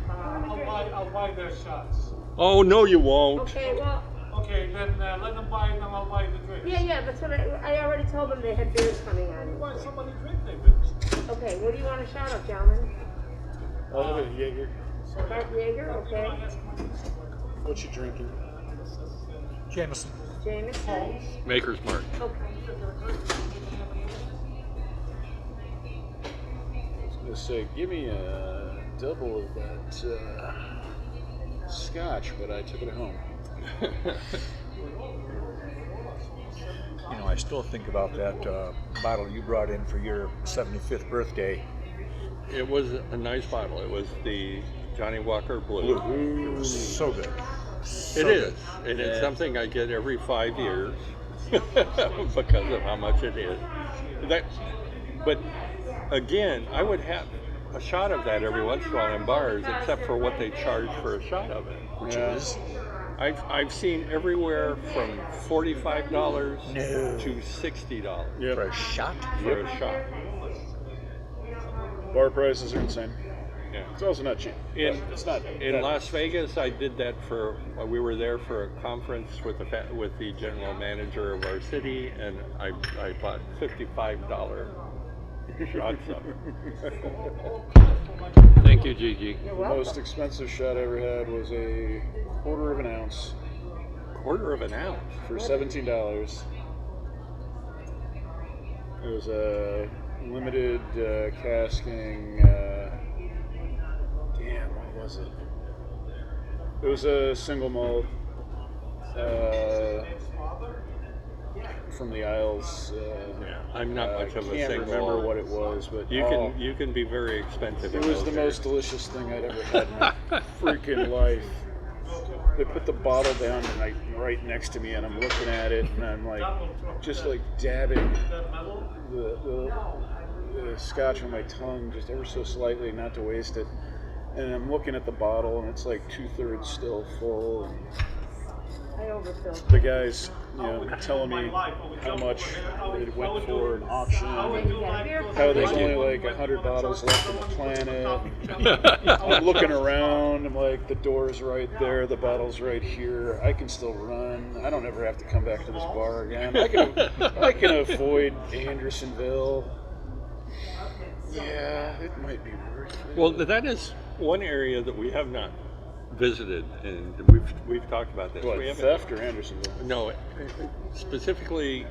I'll buy their shots. Oh, no, you won't. Okay, well, Okay, then let them buy it, and I'll buy the drinks. yeah, that's what I already told them they had beers coming on. Why somebody drink their beers? Okay, what do you want to shout out, gentlemen? I'll have a Jaeger. Bart Jaeger, okay. What you drinking? Jameson. Jameson, Maker's Mark. okay. I was gonna say, give me a double of that scotch, but I took it home. I still think about that bottle you brought in for your 75th birthday. It was a nice bottle. It was the Johnny Walker Blue. It was so good. It is. And it's something I get every 5 years because of how much it is. But again, I would have a shot of that every once in a while in bars, except for what they charge for a shot of it, which is I've seen everywhere from $45 to $60 Yep. For a shot? for a shot. Bar prices are insane. Yeah. It's also not cheap. In but it's not. in Las Vegas, I did that for. We were there for a conference with the general manager of our city, and I bought $55 shots of it. Thank you, Gigi. You're The welcome. most expensive shot I ever had was a quarter of an ounce Quarter of an ounce. for $17. It was a limited casking. Damn, what was it? It was a single malt from the Isles. Yeah, I'm not much of a I can't single. remember what it was, but You can be very expensive. It in was those the areas. most delicious thing I'd ever had in my freaking life. They put the bottle down right next to me, and I'm looking at it, and I'm like, just like dabbing the scotch on my tongue, just ever so slightly, not to waste it. And I'm looking at the bottle, and it's like 2/3 still full. And I overfilled. the guys, telling me how much it went for an auction. How there's only like 100 bottles left on the planet. I'm looking around. I'm like, the door's right there. The bottle's right here. I can still run. I don't ever have to come back to this bar again. I can avoid Andersonville. Yeah, it might be worth it. Well, that is one area that we have not visited, and we've talked about this. What, We haven't. theft or Andersonville? No, specifically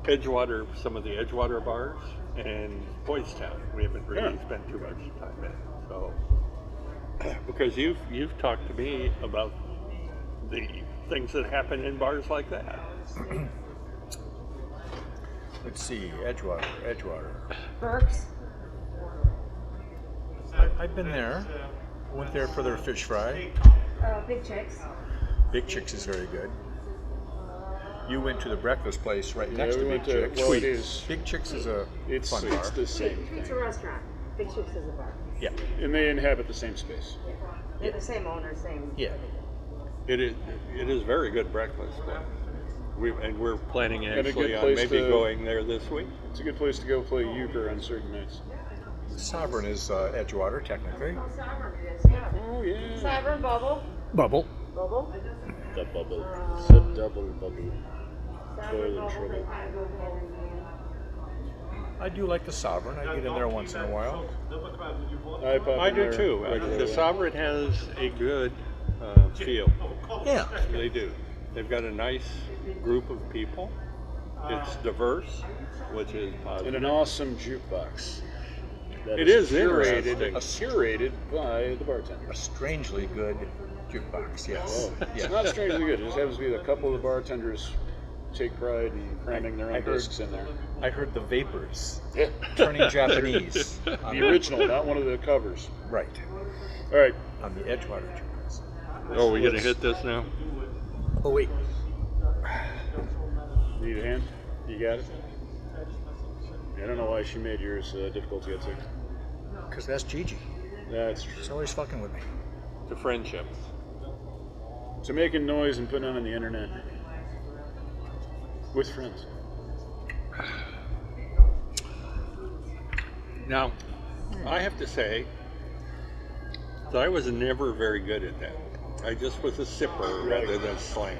Edgewater, some of the Edgewater bars, and Boys Town. We haven't really spent too much time in. So, because you've talked to me about the things that happen in bars like that. Let's see, Edgewater. Burke's. I've been there. Went there for their fish fry. Big Chicks. Big Chicks is very good. You went to the breakfast place right next we to Big went to- Chicks. well, it is. Big Chicks is a It's fun bar. the same It's a thing. restaurant. Big Chicks is a bar. Yeah, And they inhabit the same space. They're the same owner, same. yeah. It is very good breakfast. But We're planning And a actually good on place maybe to- going there this week. It's a good place to go play euchre on certain nights. Sovereign is Edgewater, technically. Oh, Sovereign it is, yeah. Oh yeah. Sovereign Bubble. Bubble. Bubble. The bubble. It's a double bubble. Sovereign Bubble Bubble. trouble. I do like the Sovereign. I get in there once in a while. I pop I in do there too. regularly. The Sovereign has a good feel. Yeah. They do. They've got a nice group of people. It's diverse, which is And positive. an awesome jukebox. That It is curated, interesting. curated by the bartender. A strangely good jukebox, yes. Oh, it's Yeah. not strangely good. It just happens to be that a couple of the bartenders take pride in cramming their I own heard- discs in there. I heard the Vapors Yeah. turning Japanese. The original, not one of the covers. Right. All right. On the Edgewater jukebox. Oh, we gonna Let's- hit this now? Oh, wait. Need a hand? You got it? I don't know why she made yours difficult to get to. Because that's Gigi. That's true. She's always fucking with me. To friendship. To making noise and putting it on the internet. With friends. Now, I have to say that I was never very good at that. I just was a sipper rather than a slammer.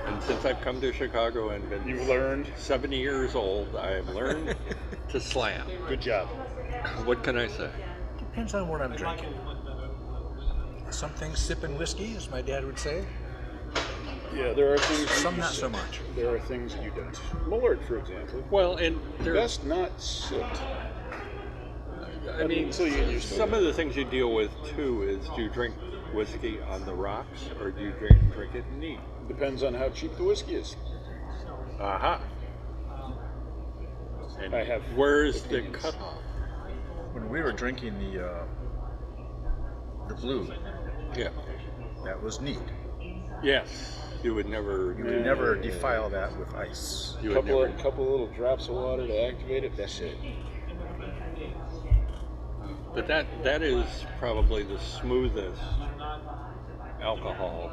And since I've come to Chicago and been You've learned. 70 years old, I have learned to slam. Good job. What can I say? Depends on what I'm drinking. Some things sipping whiskey, as my dad would say. Yeah, there are things you Some you not so sip. much. There are things you don't. Malort, for example. Well, and there, Best not sipped. I mean, until you get used to some it. of the things you deal with too is, do you drink whiskey on the rocks or do you drink it neat? Depends on how cheap the whiskey is. Aha. And I have where's the opinions. cutoff? When we were drinking the blue, Yeah. that was neat. Yes. You would never. You would never defile that with ice. You would Couple never. couple little drops of water to activate it. That's it. But that is probably the smoothest alcohol,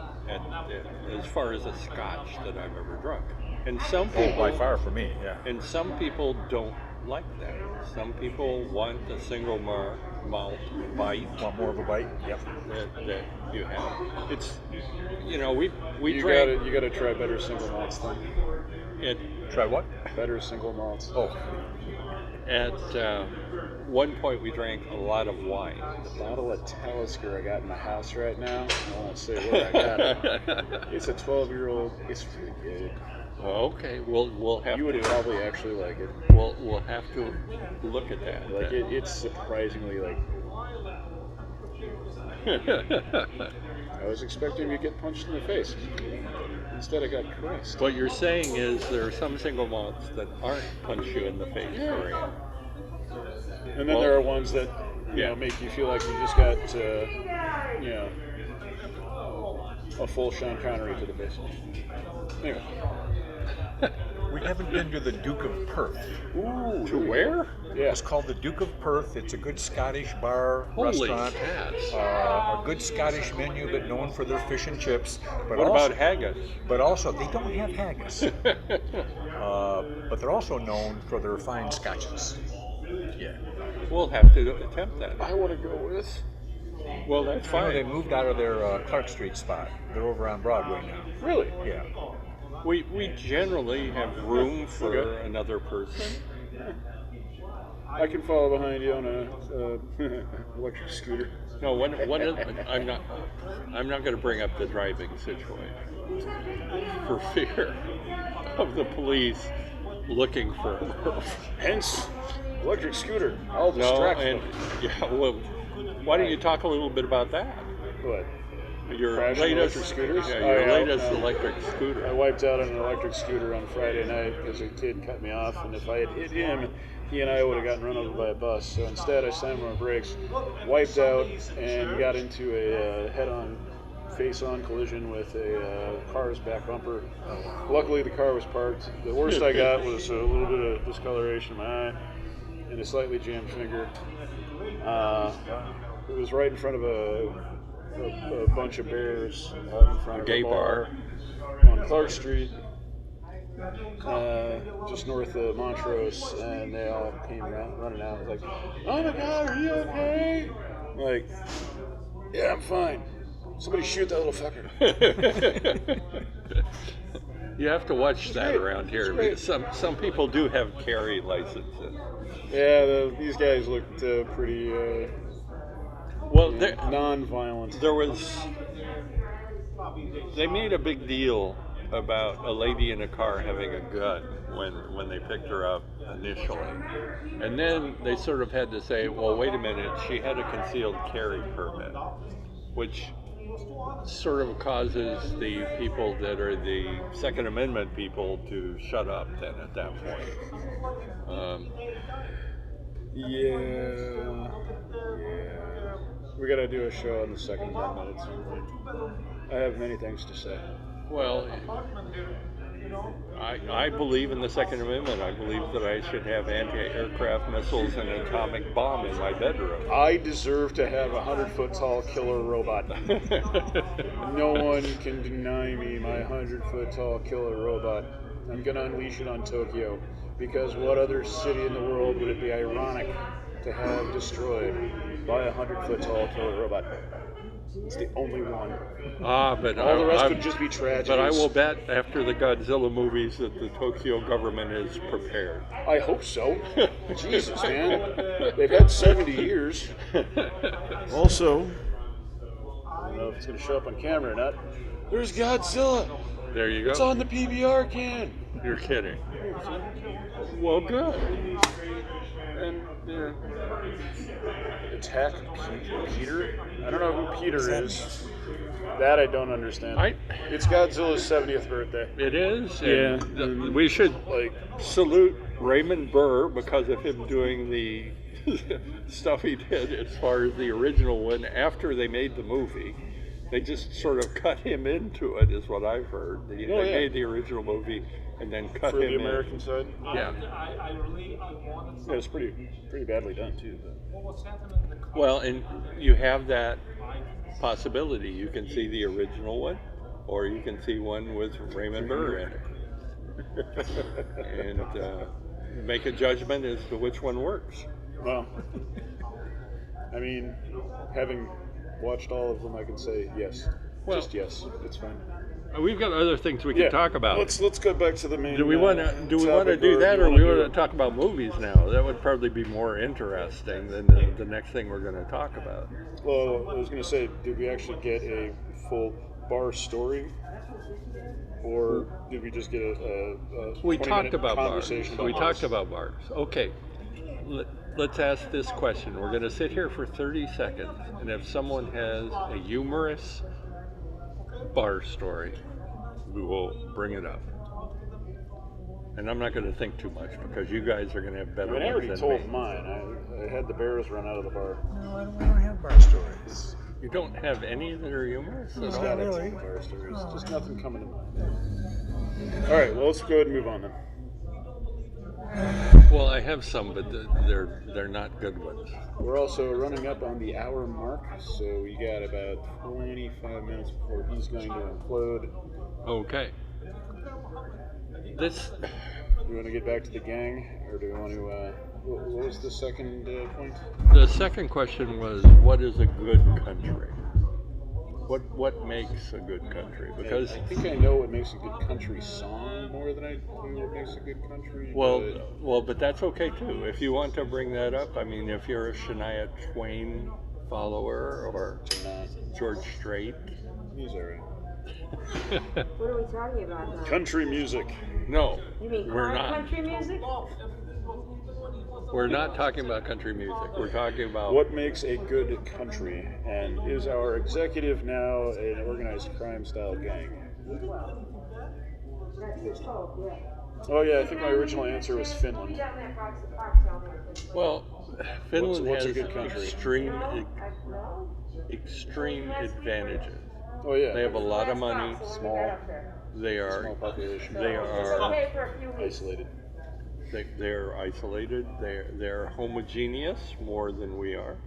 as far as a Scotch that I've ever drunk. And some Oh, people, by far for me, yeah. and some people don't like that. Some people want a single malt bite Want more of a bite? Yep. that you have. It's, we You drank gotta try better single malts then. at Try what? Better single malts. Oh, at one point we drank a lot of wine. The bottle of Talisker I got in my house right now. I won't say where I got it. It's a 12-year-old. It's really good. Okay, we'll have You would to probably actually like it. we'll have to look at that. Like it's surprisingly like. I was expecting to get punched in the face. Instead, I got caressed. What you're saying is there are some single malts that aren't punch you in the face very often. And then Well, there are ones that yeah. make you feel like you just got a full Sean Connery to the face. Anyway. we haven't been to the Duke of Perth. Ooh, To where? Yeah. It's called the Duke of Perth. It's a good Scottish bar, Holy restaurant. cats. A good Scottish menu, but known for their fish and chips. But What also, about haggis? But also, they don't have haggis. But they're also known for their fine scotches. Yeah. We'll have to attempt that. I want to go with. Well, that's You know, they fine. moved out of their Clark Street spot. They're over on Broadway now. Really? Yeah. We generally have room for Okay. another person. I can follow behind you on a electric scooter. No, I'm not going to bring up the driving situation for fear of the police looking for a Murph. Hence, electric scooter. I'll No, distract and them. well, why don't you talk a little bit about that? What? Your Crashing latest electric scooters? Yeah, Oh, your yeah, latest no. electric I scooter. wiped out on an electric scooter on Friday night because a kid cut me off, and if I had hit him, he and I would have gotten run over by a bus. So instead, I slammed on my brakes, wiped out, and got into a head-on, face-on collision with a car's back bumper. Luckily, the car was parked. The worst I got was a little bit of discoloration in my eye and a slightly jammed finger. It was right in front of a bunch of bears out in front of Gay a bar bar. on Clark Street. just north of Montrose, and they all came running out. Like, oh my God, are you okay? I'm like, yeah, I'm fine. Somebody shoot that little fucker. You have to watch that great. around here. It's great. Some people do have carry licenses. Yeah, these guys looked pretty Well, non-violent. They made a big deal about a lady in a car having a gun when they picked her up initially. And then they sort of had to say, well, wait a minute, she had a concealed carry permit, which sort of causes the people that are the Second Amendment people to shut up then at that point. Yeah. We gotta do a show on the Second Amendment at some point. I have many things to say. Well, I believe in the Second Amendment. I believe that I should have anti-aircraft missiles and an atomic bomb in my bedroom. I deserve to have a 100-foot tall killer robot. No one can deny me my 100-foot tall killer robot. I'm gonna unleash it on Tokyo, because what other city in the world would it be ironic to have destroyed by a 100-foot tall killer robot? It's the only one. But all the rest would just be tragedies. But I will bet after the Godzilla movies that the Tokyo government is prepared. I hope so. Jesus, man. They've had 70 years. Also, I don't know if it's going to show up on camera or not. There's Godzilla. There you go. It's on the PBR can. You're kidding. Well, good. And attack Peter? I don't know who Peter is. That I don't understand. It's Godzilla's 70th birthday. It is. Yeah. And we should salute Raymond Burr because of him doing the stuff he did as far as the original one after they made the movie. They just sort of cut him into it, is what I've heard. They made the original movie and then cut him in. For the American side? Yeah. I wanted Yeah, it's pretty badly done, too. Well, and you have that possibility. You can see the original one, or you can see one with Raymond Burr in it. And make a judgment as to which one works. Well, I mean, having watched all of them, I can say yes. Well, just yes. It's fine. We've got other things we can talk about. Let's go back to the main. Do we want to do that, or we want to talk about movies now? That would probably be more interesting than the next thing we're going to talk about. Well, I was going to say, did we actually get a full bar story, or did we just get a we talked about conversation? Bars. We talked about bars. Okay. Let's ask this question. We're going to sit here for 30 seconds, and if someone has a humorous bar story, we will bring it up. And I'm not going to think too much because you guys are going to have better ones I already than told me. mine. I had the bears run out of the bar. No, we don't have bar stories. You don't have any that are humorous at It's all? got really. bar stories. Just nothing coming to mind. All right, well, let's go ahead and move on then. Well, I have some, but they're not good ones. We're also running up on the hour mark, so we got about 25 minutes before he's going to implode. Okay. This. Do you want to get back to the gang, or do we want to? What was the second point? The second question was, what is a good country? What makes a good country? Because I think I know what makes a good country song more than I do what makes a good country. But that's okay too. If you want to bring that up, I mean, if you're a Shania Twain follower or George Strait, he's alright. What are we talking about now? Country music. No, You mean we're current not. country music? We're not talking about country music. We're talking about What makes a good country? And is our executive now an organized crime style gang? Oh yeah, I think my original answer was Finland. Well, Finland What's a has good country? extreme advantages. Oh yeah. They have a lot of money. Small They population. They are Isolated. they're isolated. They're homogeneous more than we are,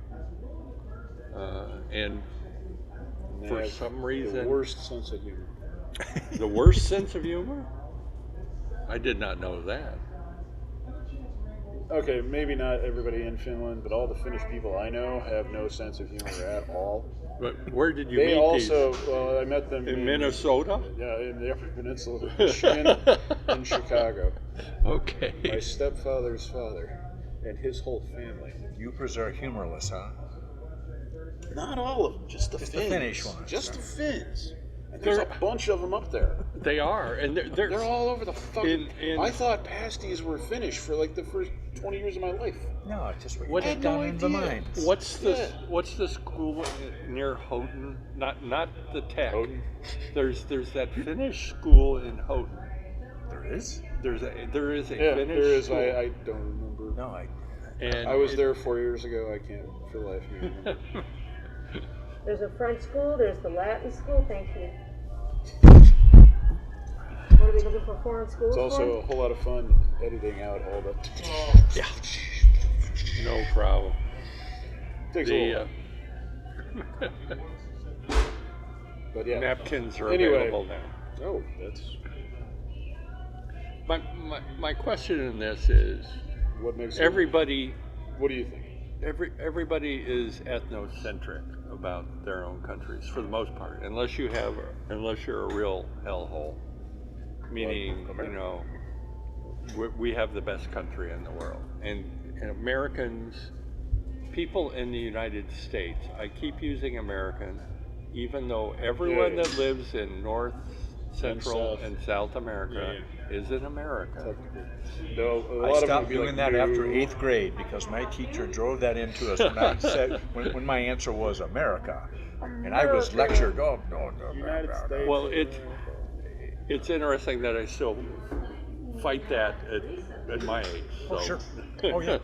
and They for have some reason the worst sense of humor. the worst sense of humor. I did not know that. Okay, maybe not everybody in Finland, but all the Finnish people I know have no sense of humor at all. But where did you They meet also, these? well, I met them In Minnesota? Yeah, in the Upper Peninsula of Michigan and Chicago. Okay. My stepfather's father and his whole family. Youpers are humorless, huh? Not all of them, just the Just the Finns. Finnish ones. Just the Finns. And there's a bunch of them up there. They are, and They're all over the fucking. in- I thought pasties were Finnish for like the first 20 years of my life. No, it's just what you What- get I had no down in the idea. mines. What's the Yeah. What's the school near Houghton? Not the Tech. Houghton? There's that Finnish school in Houghton. There is? There is a Yeah, Finnish there is. school. I don't remember. No, And I was there 4 years ago. I can't for the life of me remember. There's a French school, there's the Latin school, thank you. What are we looking for foreign schools It's also a for? whole lot of fun editing out all the. Yeah. No problem. Takes a The while. But yeah. napkins are Anyway. available now. Oh, that's My question in this is what makes it- everybody What do you think? everybody is ethnocentric about their own countries for the most part, unless you're a real hellhole, meaning Like America. we have the best country in the world, and Americans, people in the United States. I keep using American, even though everyone Yeah. that lives in North, Central, South. and South America is an American. Technically. No, a lot I of them would stopped be doing like, that after "No." 8th grade because my teacher drove that into us when I said when my answer was America, and I was lectured. Oh no, United States. Well, it's interesting that I still fight that at my age. So. Oh sure. Oh yeah.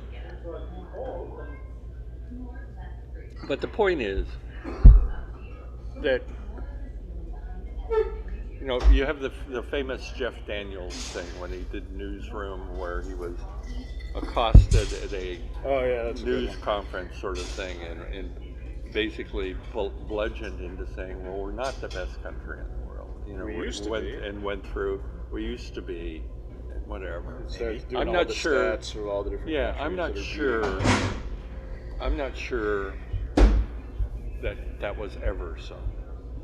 But the point is that you have the famous Jeff Daniels thing when he did Newsroom, where he was accosted at a Oh yeah, that's a good news one. conference sort of thing, and basically bludgeoned into saying, "Well, we're not the best country in the world." We used to went, be. and went through. We used to be, and whatever. Starts doing I'm all not the sure. stats of all the different Yeah, countries I'm not that are sure. being- I'm not sure that was ever so.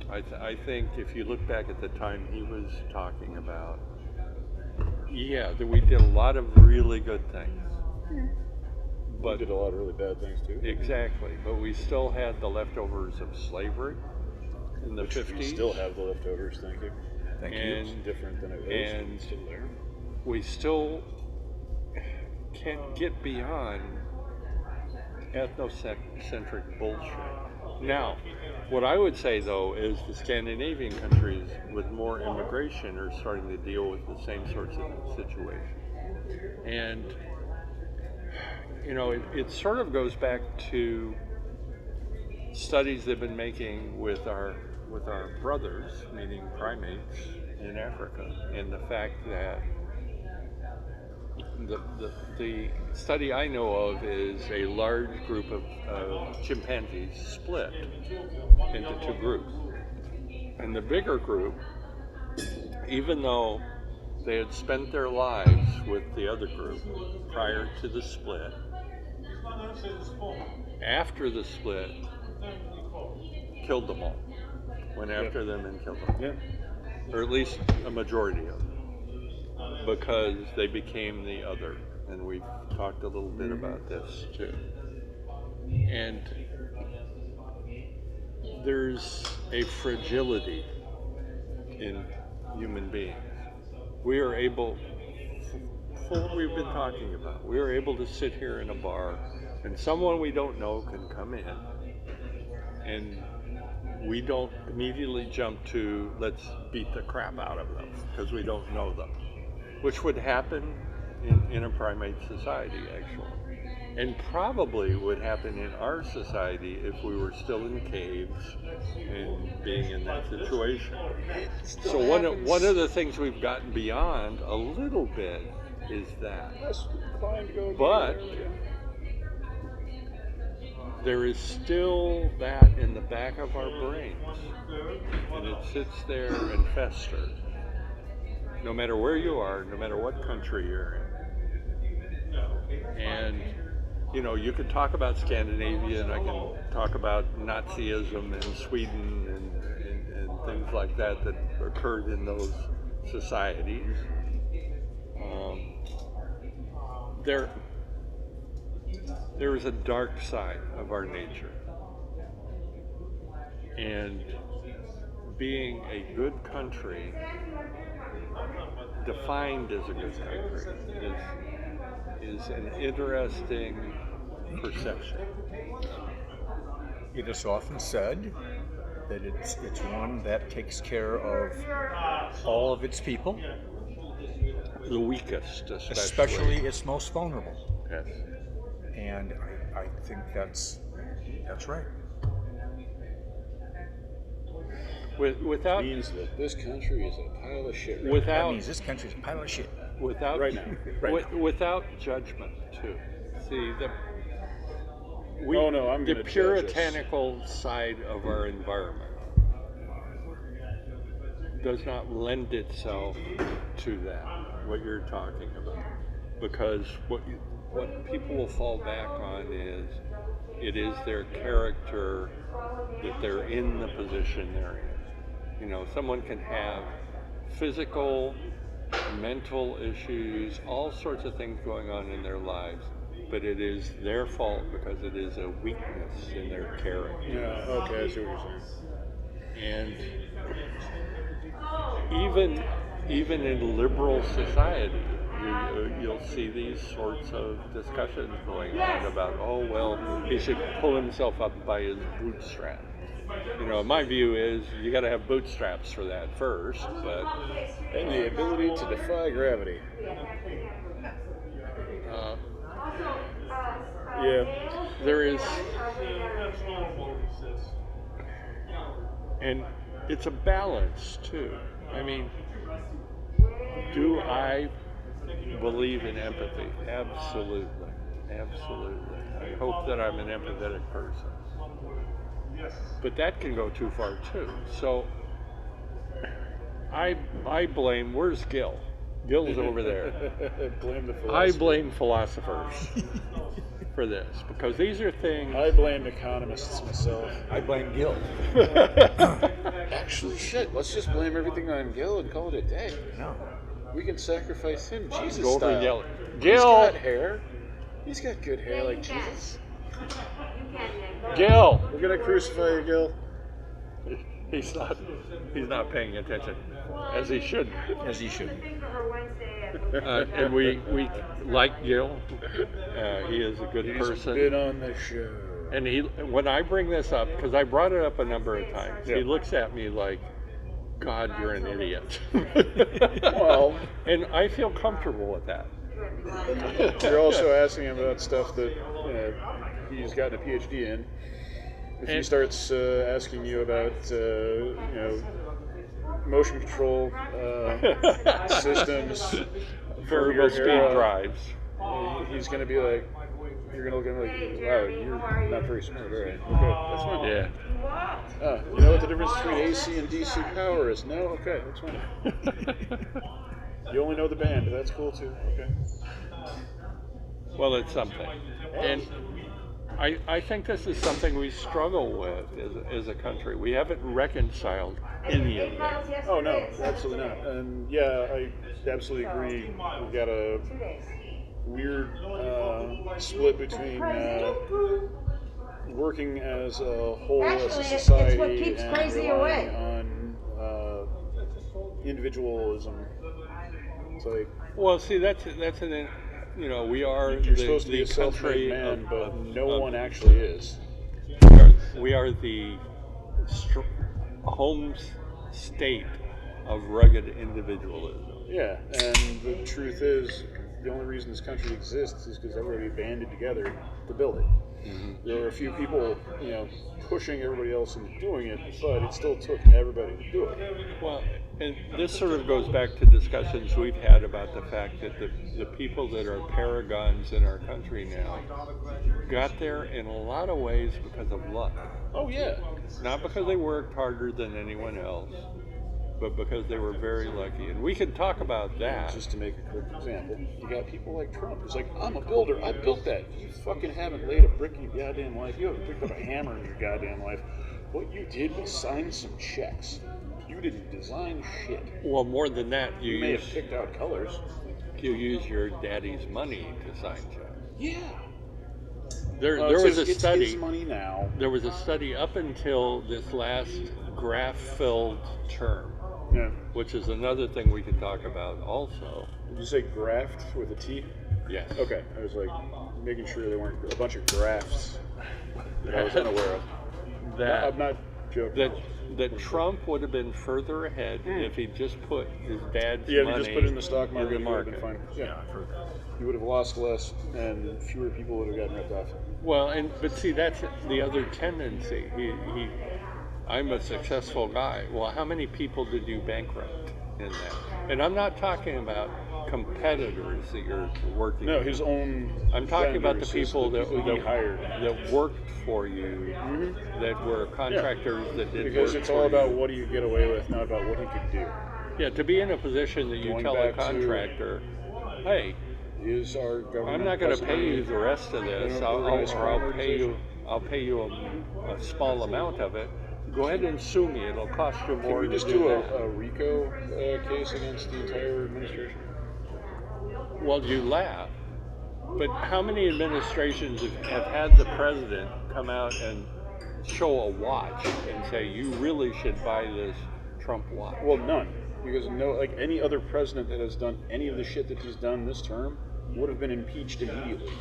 I think if you look back at the time he was talking about, yeah, that we did a lot of really good things. We But did a lot of really bad things too. exactly, but we still had the leftovers of slavery in the Which we 50s. still have the leftovers, thank you. Thank you. It's different than it was. and- but it's still there. We still can't get beyond ethnocentric bullshit. Now, what I would say though is the Scandinavian countries with more immigration are starting to deal with the same sorts of situations. And it sort of goes back to studies they've been making with our brothers, meaning primates in Africa, and the fact that the study I know of is a large group of chimpanzees split into two groups. And the bigger group, even though they had spent their lives with the other group prior to the split, after the split, killed them all. Went after them and killed them. Yeah. Or at least a majority of them. Because they became the other. And we've talked a little bit about this too. And there's a fragility in human beings. We are able, for what we've been talking about, we are able to sit here in a bar and someone we don't know can come in and we don't immediately jump to let's beat the crap out of them because we don't know them, which would happen in a primate society actually, and probably would happen in our society if we were still in caves and being in that situation. So one of the things we've gotten beyond a little bit is that. Less inclined to go But there, there is still that in the back of our brains, and it sits there and festers. no matter where you are, no matter what country you're in. And you could talk about Scandinavia, and I can talk about Nazism in Sweden and things like that occurred in those societies. There is a dark side of our nature, and being a good country, defined as a good country, is an interesting perception. It is often said that it's one that takes care of all of its people, The weakest, especially its most vulnerable. Yes. And I think that's right. Without means that this country is a pile of shit. That means this country's a pile of shit. Without Right now. without judgment too. See the I'm the gonna judge us. puritanical side of our environment does not lend itself to that, what you're talking about, because what people will fall back on is it is their character that they're in the position they're in. Someone can have physical, mental issues, all sorts of things going on in their lives, but it is their fault because it is a weakness in their character. Yeah, okay, I see what you're saying. And even in liberal society, you'll see these sorts of discussions going on about, he should pull himself up by his bootstraps. My view is you got to have bootstraps for that first, but And the ability to defy gravity. Yeah. there is, and it's a balance too. I mean, do I believe in empathy? Absolutely. I hope that I'm an empathetic person. But that can go too far too. So I blame, where's Gil? Gil's over there. Blame the philosopher. I blame philosophers for this, because these are things. I blame economists myself. I blame Gil. Actually, shit, let's just blame everything on Gil and call it a day. No. We can sacrifice him, Jesus Go over and style. yell it. He's Gil! got hair. He's got good hair like you can. Jesus. Gil! We're gonna crucify you, Gil. He's not paying attention, as he should. As he should. And we like Gil. He is a good He's person. been on the show. And when I bring this up, because I brought it up a number of times, Yeah. he looks at me like, God, you're an idiot. Well, and I feel comfortable with that. you're also asking him about stuff that he's gotten a PhD in. If he starts asking you about, motion control systems, Variable speed drives. he's going to be like, you're going to look at him like, wow, you're not very smart. All right, okay, that's fine. Yeah. You know what the difference between AC and DC power is? No? Okay, that's fine. You only know the band, that's cool too. Okay. Well, it's something. And I think this is something we struggle with as a country. We haven't reconciled any of that. Oh, no, absolutely not. And yeah, I absolutely agree. We've got a weird split between working as a whole as a Actually, it's society what keeps and crazy relying away. on individualism. It's like, Well, see, that's an we are you're supposed to be the a country self-made man, but of no one actually is. We are the home state of rugged individualism. Yeah, and the truth is, the only reason this country exists is because everybody banded together to build it. Mm-hmm. There were a few people, pushing everybody else into doing it, but it still took everybody to do it. Well, and this sort of goes back to discussions we've had about the fact that the people that are paragons in our country now got there in a lot of ways because of luck. Oh yeah, Not because they worked harder than anyone else, but because they were very lucky. And we can talk about that. Just to make a quick example, you got people like Trump who's like, I'm a builder, I built that. You fucking haven't laid a brick in your goddamn life. You haven't picked up a hammer in your goddamn life. What you did was sign some checks. You didn't design shit. Well, more than that, You may have picked out colors. you use your daddy's money to sign checks. Yeah. There It's was a it's study. his money now. There was a study up until this last graph-filled term, Yeah. which is another thing we could talk about also. Did you say graft with a T? Yes. Okay. I was like making sure there weren't a bunch of grafts that I was unaware of. That I'm not joking. that Trump would have been further ahead if he just put his dad's Yeah, if money you just put it in the stock market, in the you would have been market. fine. Yeah. I've heard that. You would have lost less, and fewer people would have gotten ripped off. Well, but see, that's the other tendency. I'm a successful guy. Well, how many people did you bankrupt in that? And I'm not talking about competitors that you're working No, with. his own. I'm talking about the vendors, people the that he hired. that worked for you, that were contractors that did Because work it's for all about you. what do you get away with, not about what he could do. Yeah, to be in a position that you Going tell a back to- contractor, hey, Is our government? I'm not going to pay presently- you the rest of this. I'll pay you a small amount of it. Go ahead and sue me. It'll cost you Can more we to just do do that. a RICO case against the entire administration? Well, you laugh, but how many administrations have had the president come out and show a watch and say, you really should buy this Trump watch? Well, none, because like any other president that has done any of the shit that he's done this term would have been impeached immediately.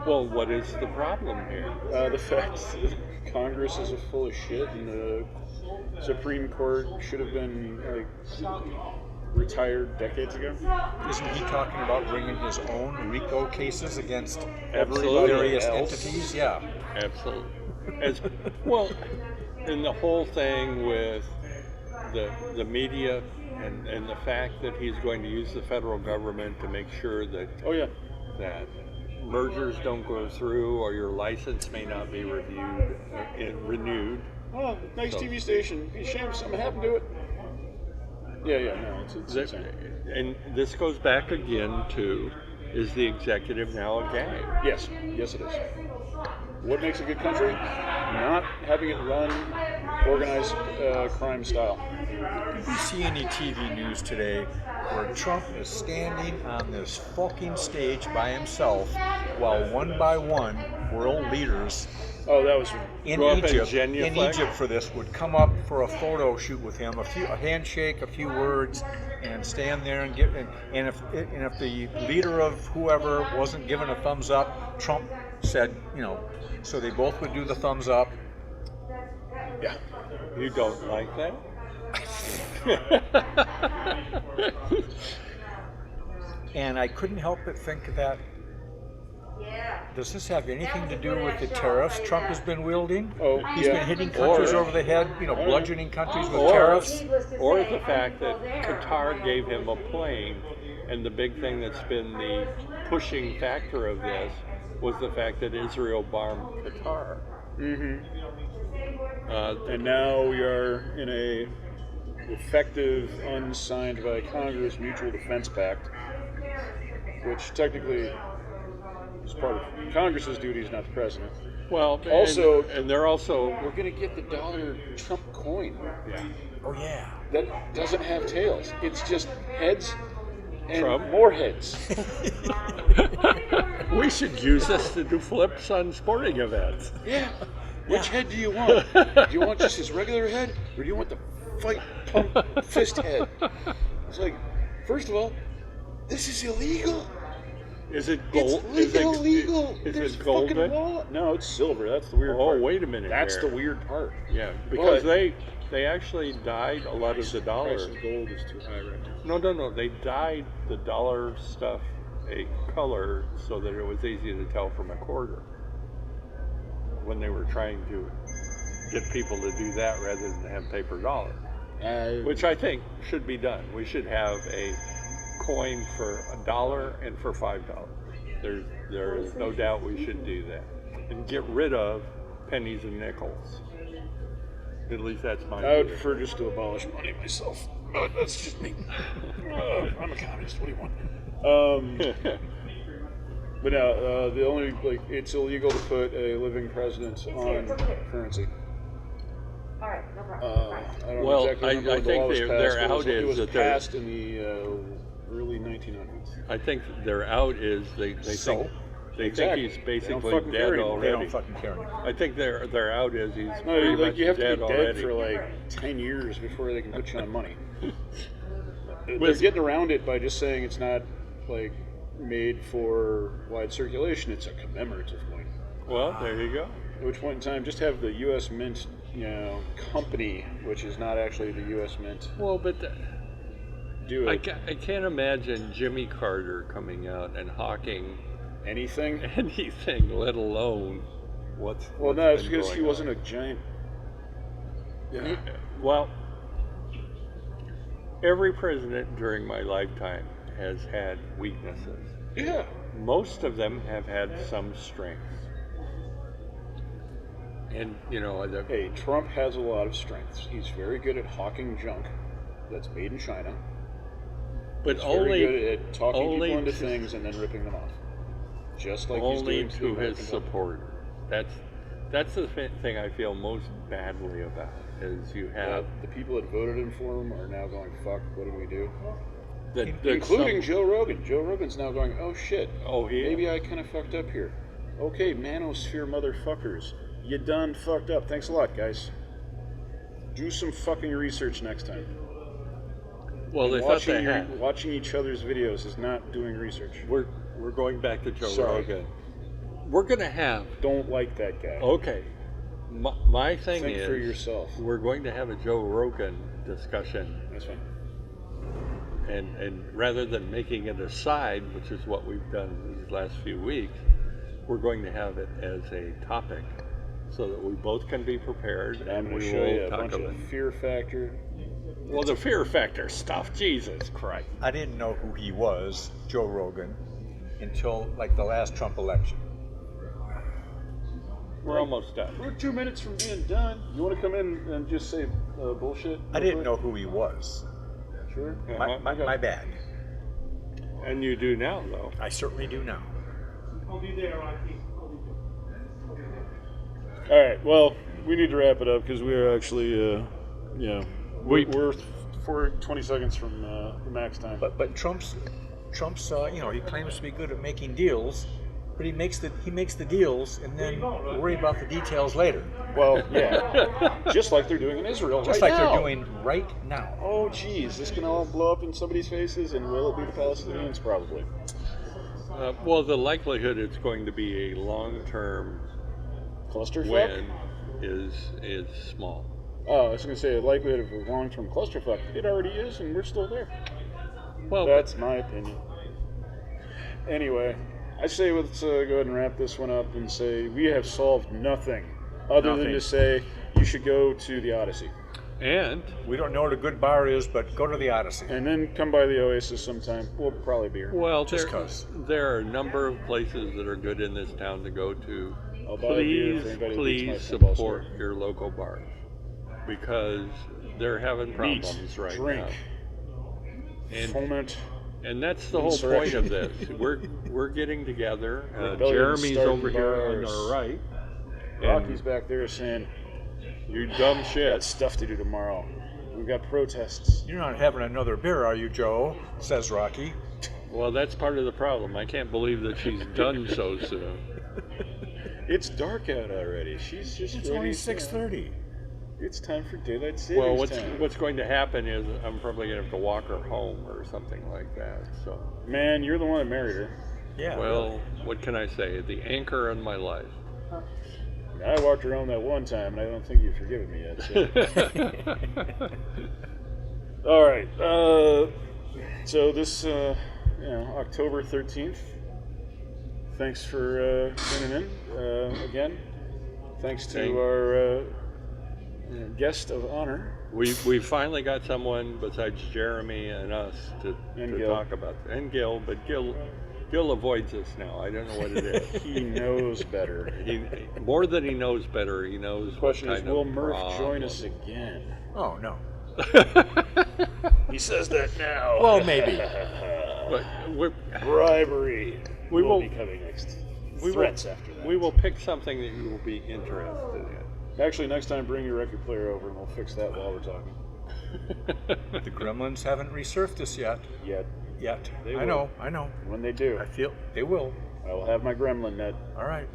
Well, what is the problem here? The fact that Congress is full of shit, and the Supreme Court should have been retired decades ago. Isn't he talking about bringing his own RICO cases against Absolutely. various Else. entities? Yeah. Absolutely. Well, and the whole thing with the media and the fact that he's going to use the federal government to make sure that Oh yeah. that mergers don't go through or your license may not be renewed. Oh, nice So- TV station. Be ashamed if something happened to it. Yeah, no, it's insane. And this goes back again to, is the executive now a gang? Yes, yes it is. What makes a good country? Not having it run organized crime style. Did you see any TV news today where Trump is standing on this fucking stage by himself while one by one world leaders Oh, that was in Go up and Egypt genuflect? for this would come up for a photo shoot with him, a handshake, a few words, and stand there and and if the leader of whoever wasn't given a thumbs up, Trump said, so they both would do the thumbs up. yeah. You don't like that? And I couldn't help but think that, does this have anything to do with the tariffs Trump has been wielding? Oh, He's yeah. been hitting countries Or- over the head, bludgeoning countries with Or- tariffs. Or the fact that Qatar gave him a plane, and the big thing that's been the pushing factor of this was the fact that Israel bombed Qatar. Mm-hmm. Uh, And now we are in a effective, unsigned by Congress Mutual Defense Pact, which technically is part of Congress's duties, not the president. well, Also- and they're also, We're going to get the dollar Trump coin yeah. Oh yeah. that doesn't have tails. It's just heads and Trump? more heads. We should use this to do flips on sporting events. Yeah. Which head do you want? Do you want just his regular head, or do you want the fight pump fist head? It's like, first of all, this is illegal. Is it gold? It's illegal. Is There's it fucking golden? law. No, it's silver. That's the weird Oh, part. wait a minute. That's there. the weird part. Yeah, because But- they actually dyed a lot of the dollar. Price of gold is too high right now. No. They dyed the dollar stuff a color so that it was easy to tell from a quarter. When they were trying to get people to do that rather than have paper dollar, which I think should be done. We should have a coin for $1 and for $5. There is no doubt we should do that and get rid of pennies and nickels. At least that's my I would view. prefer just to abolish money myself. But that's just me. I'm a communist. What do you want? But no, the only it's illegal to put a living president on currency. All right, no problem. Fine. I don't Well, exactly remember I when the think law was their passed, but out it is was that they're- passed in the early 1900s. I think their out is they So? think they Exactly. think he's They don't basically fucking care dead anymore. They already. don't fucking care anymore. I think their out is he's No, pretty much you have to dead be dead already. for like 10 years before they can put you on money. They're With- getting around it by just saying it's not like made for wide circulation. It's a commemorative coin. Well, there you go. At which point in time, just have the U.S. Mint, company, which is not actually the U.S. Mint, Well, but do I it. can't imagine Jimmy Carter coming out and hawking Anything? anything, let alone what's. Well, what's no, it's been because going he on. wasn't a giant. Yeah. Well, every president during my lifetime has had weaknesses. Yeah. Most of them have had some strengths. And, Hey, Trump has a lot of strengths. He's very good at hawking junk that's made in China. but He's only very good at talking only people into to- things and then ripping them off. Just like he's only doing to the his American public. supporters. That's the thing I feel most badly about is you have The people that voted him for him are now going, fuck, what did we do? that Including Joe Rogan. Joe Rogan's now going, oh shit, he maybe I kind of fucked up here. Okay, manosphere motherfuckers. You done fucked up. Thanks a lot, guys. Do some fucking research next time. well they thought Watching, they had. watching each other's videos is not doing research. We're going back to Joe Sorry. Rogan. We're gonna have Don't like that guy. okay. My thing Think is for yourself. we're going to have a Joe Rogan discussion, That's fine. and rather than making it a side, which is what we've done these last few weeks, we're going to have it as a topic, so that we both can be prepared I'm and going to we show you will a talk bunch about. of fear factor. Well, the fear factor stuff, Jesus Christ. I didn't know who he was, Joe Rogan, until like the last Trump election. We're almost done. We're 2 minutes from being done. You want to come in and just say bullshit? I didn't know who he was. Sure. My bad. And you do now, though. I certainly do now. I'll be there, Rocky. All right. Well, we need to wrap it up because we are actually, we're for 20 seconds from the max time. But Trump's he claims to be good at making deals, but he makes the deals and then worry about the details later. Well, yeah, just like they're doing in Israel Just right like now. they're doing right now. Oh, geez, this can all blow up in somebody's faces, and will it be the Palestinians? Probably. Well, the likelihood it's going to be a long-term Clusterfuck? win is small. Oh, I was going to say the likelihood of a long-term clusterfuck. It already is, and we're still there. Well, That's my opinion. Anyway, I say let's go ahead and wrap this one up and say we have solved nothing other than Nothing. to say you should go to the Odyssey. and We don't know what a good bar is, but go to the Odyssey. And then come by the Oasis sometime. We'll probably be here. well, Just 'cause. there are a number of places that are good in this town to go to. I'll buy a beer for anybody who Please beats my pinball support score. your local bars because they're having problems Meat, right drink, now. And foment. And that's the whole point of Insurrection. this. We're getting together. Rebellion Jeremy's starting over here on bars. our right. Rocky's back there saying, You dumb got shit. stuff to do tomorrow. We've got protests. You're not having another beer, are you, Joe? Says Rocky. Well, that's part of the problem. I can't believe that she's done so soon. It's dark out already. She's just It's ready only to- 6:30. It's time for daylight savings Well, time. what's going to happen is I'm probably going to have to walk her home or something like that. So, Man, you're the one that married her. Yeah. well, what can I say? The anchor in my life. I walked her home that one time, and I don't think you've forgiven me yet. So. All right. So this, October 13th. Thanks for tuning in again. Thanks to Thank- our guest of honor. We finally got someone besides Jeremy and us to And Gil. talk about, and Gil, but Gil Bill avoids us now. I don't know what it is. He knows better. More than he knows better, he knows. The question what is, kind of will Murph join problem. us again? Oh, no. He says that now. Well, maybe. But Bribery. We will be coming next. we Threats will, after that. We will pick something that you will be interested in. Actually, next time bring your record player over and we'll fix that while we're talking. The gremlins haven't resurfaced yet. Yet. They I will. know. When they do, I feel they will. I will have my gremlin net. All right.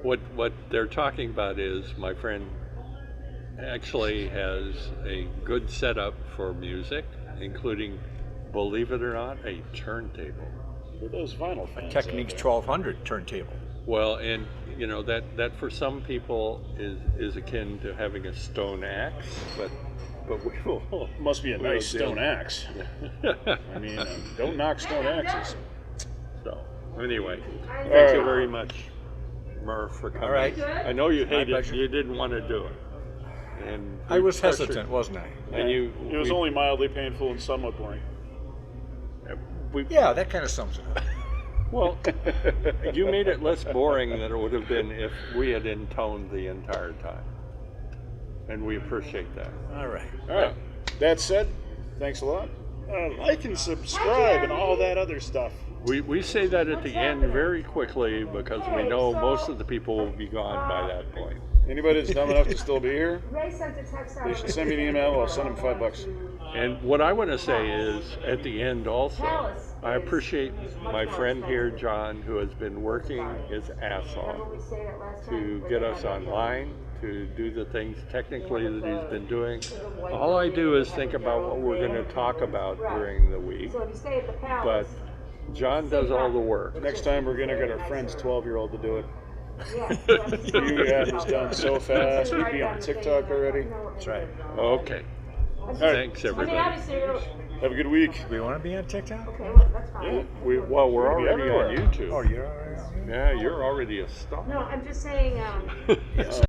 What they're talking about is my friend actually has a good setup for music, including, believe it or not, a turntable. For those vinyl fans. Techniques out there. 1200 turntable. Well, and you know that for some people is akin to having a stone axe, but we will. Must be a we'll nice stone axe. I mean, don't knock stone axes. So anyway, thank right. you very much, Murph, for coming. All right. I know you hated it. pleasure. You didn't want to do it. And I was pressured- hesitant, wasn't I? And you. It was we- only mildly painful and somewhat boring. we- Yeah, that kind of sums it up. Well, you made it less boring than it would have been if we had intoned the entire time. And we appreciate that. All right. All right. That said, thanks a lot. Like and subscribe and all that other stuff. We say that at the end very quickly because we know most of the people will be gone by that point. Anybody that's dumb enough to still be here, Ray sent a text out. they should send me an email. I'll send them $5. And what I want to say is, at the end also, I appreciate my friend here, John, who has been working his ass Remember off we said it last to time? get us online, to do the things technically that he's been doing. All I do is think about what we're going to talk about during the week, So if you stay at the but palace. John does all the work. Next time we're gonna get our friend's 12-year-old to do it. Yeah, You had this done so fast. We'd be on TikTok already. That's right. Okay. right. Thanks, I mean, everybody. obviously, Have a good week. We want to be on TikTok? okay, well, that's fine. We're We're already on everywhere. YouTube. Oh, you're all right. Yeah, you're already a star. No, I'm just saying, Yes.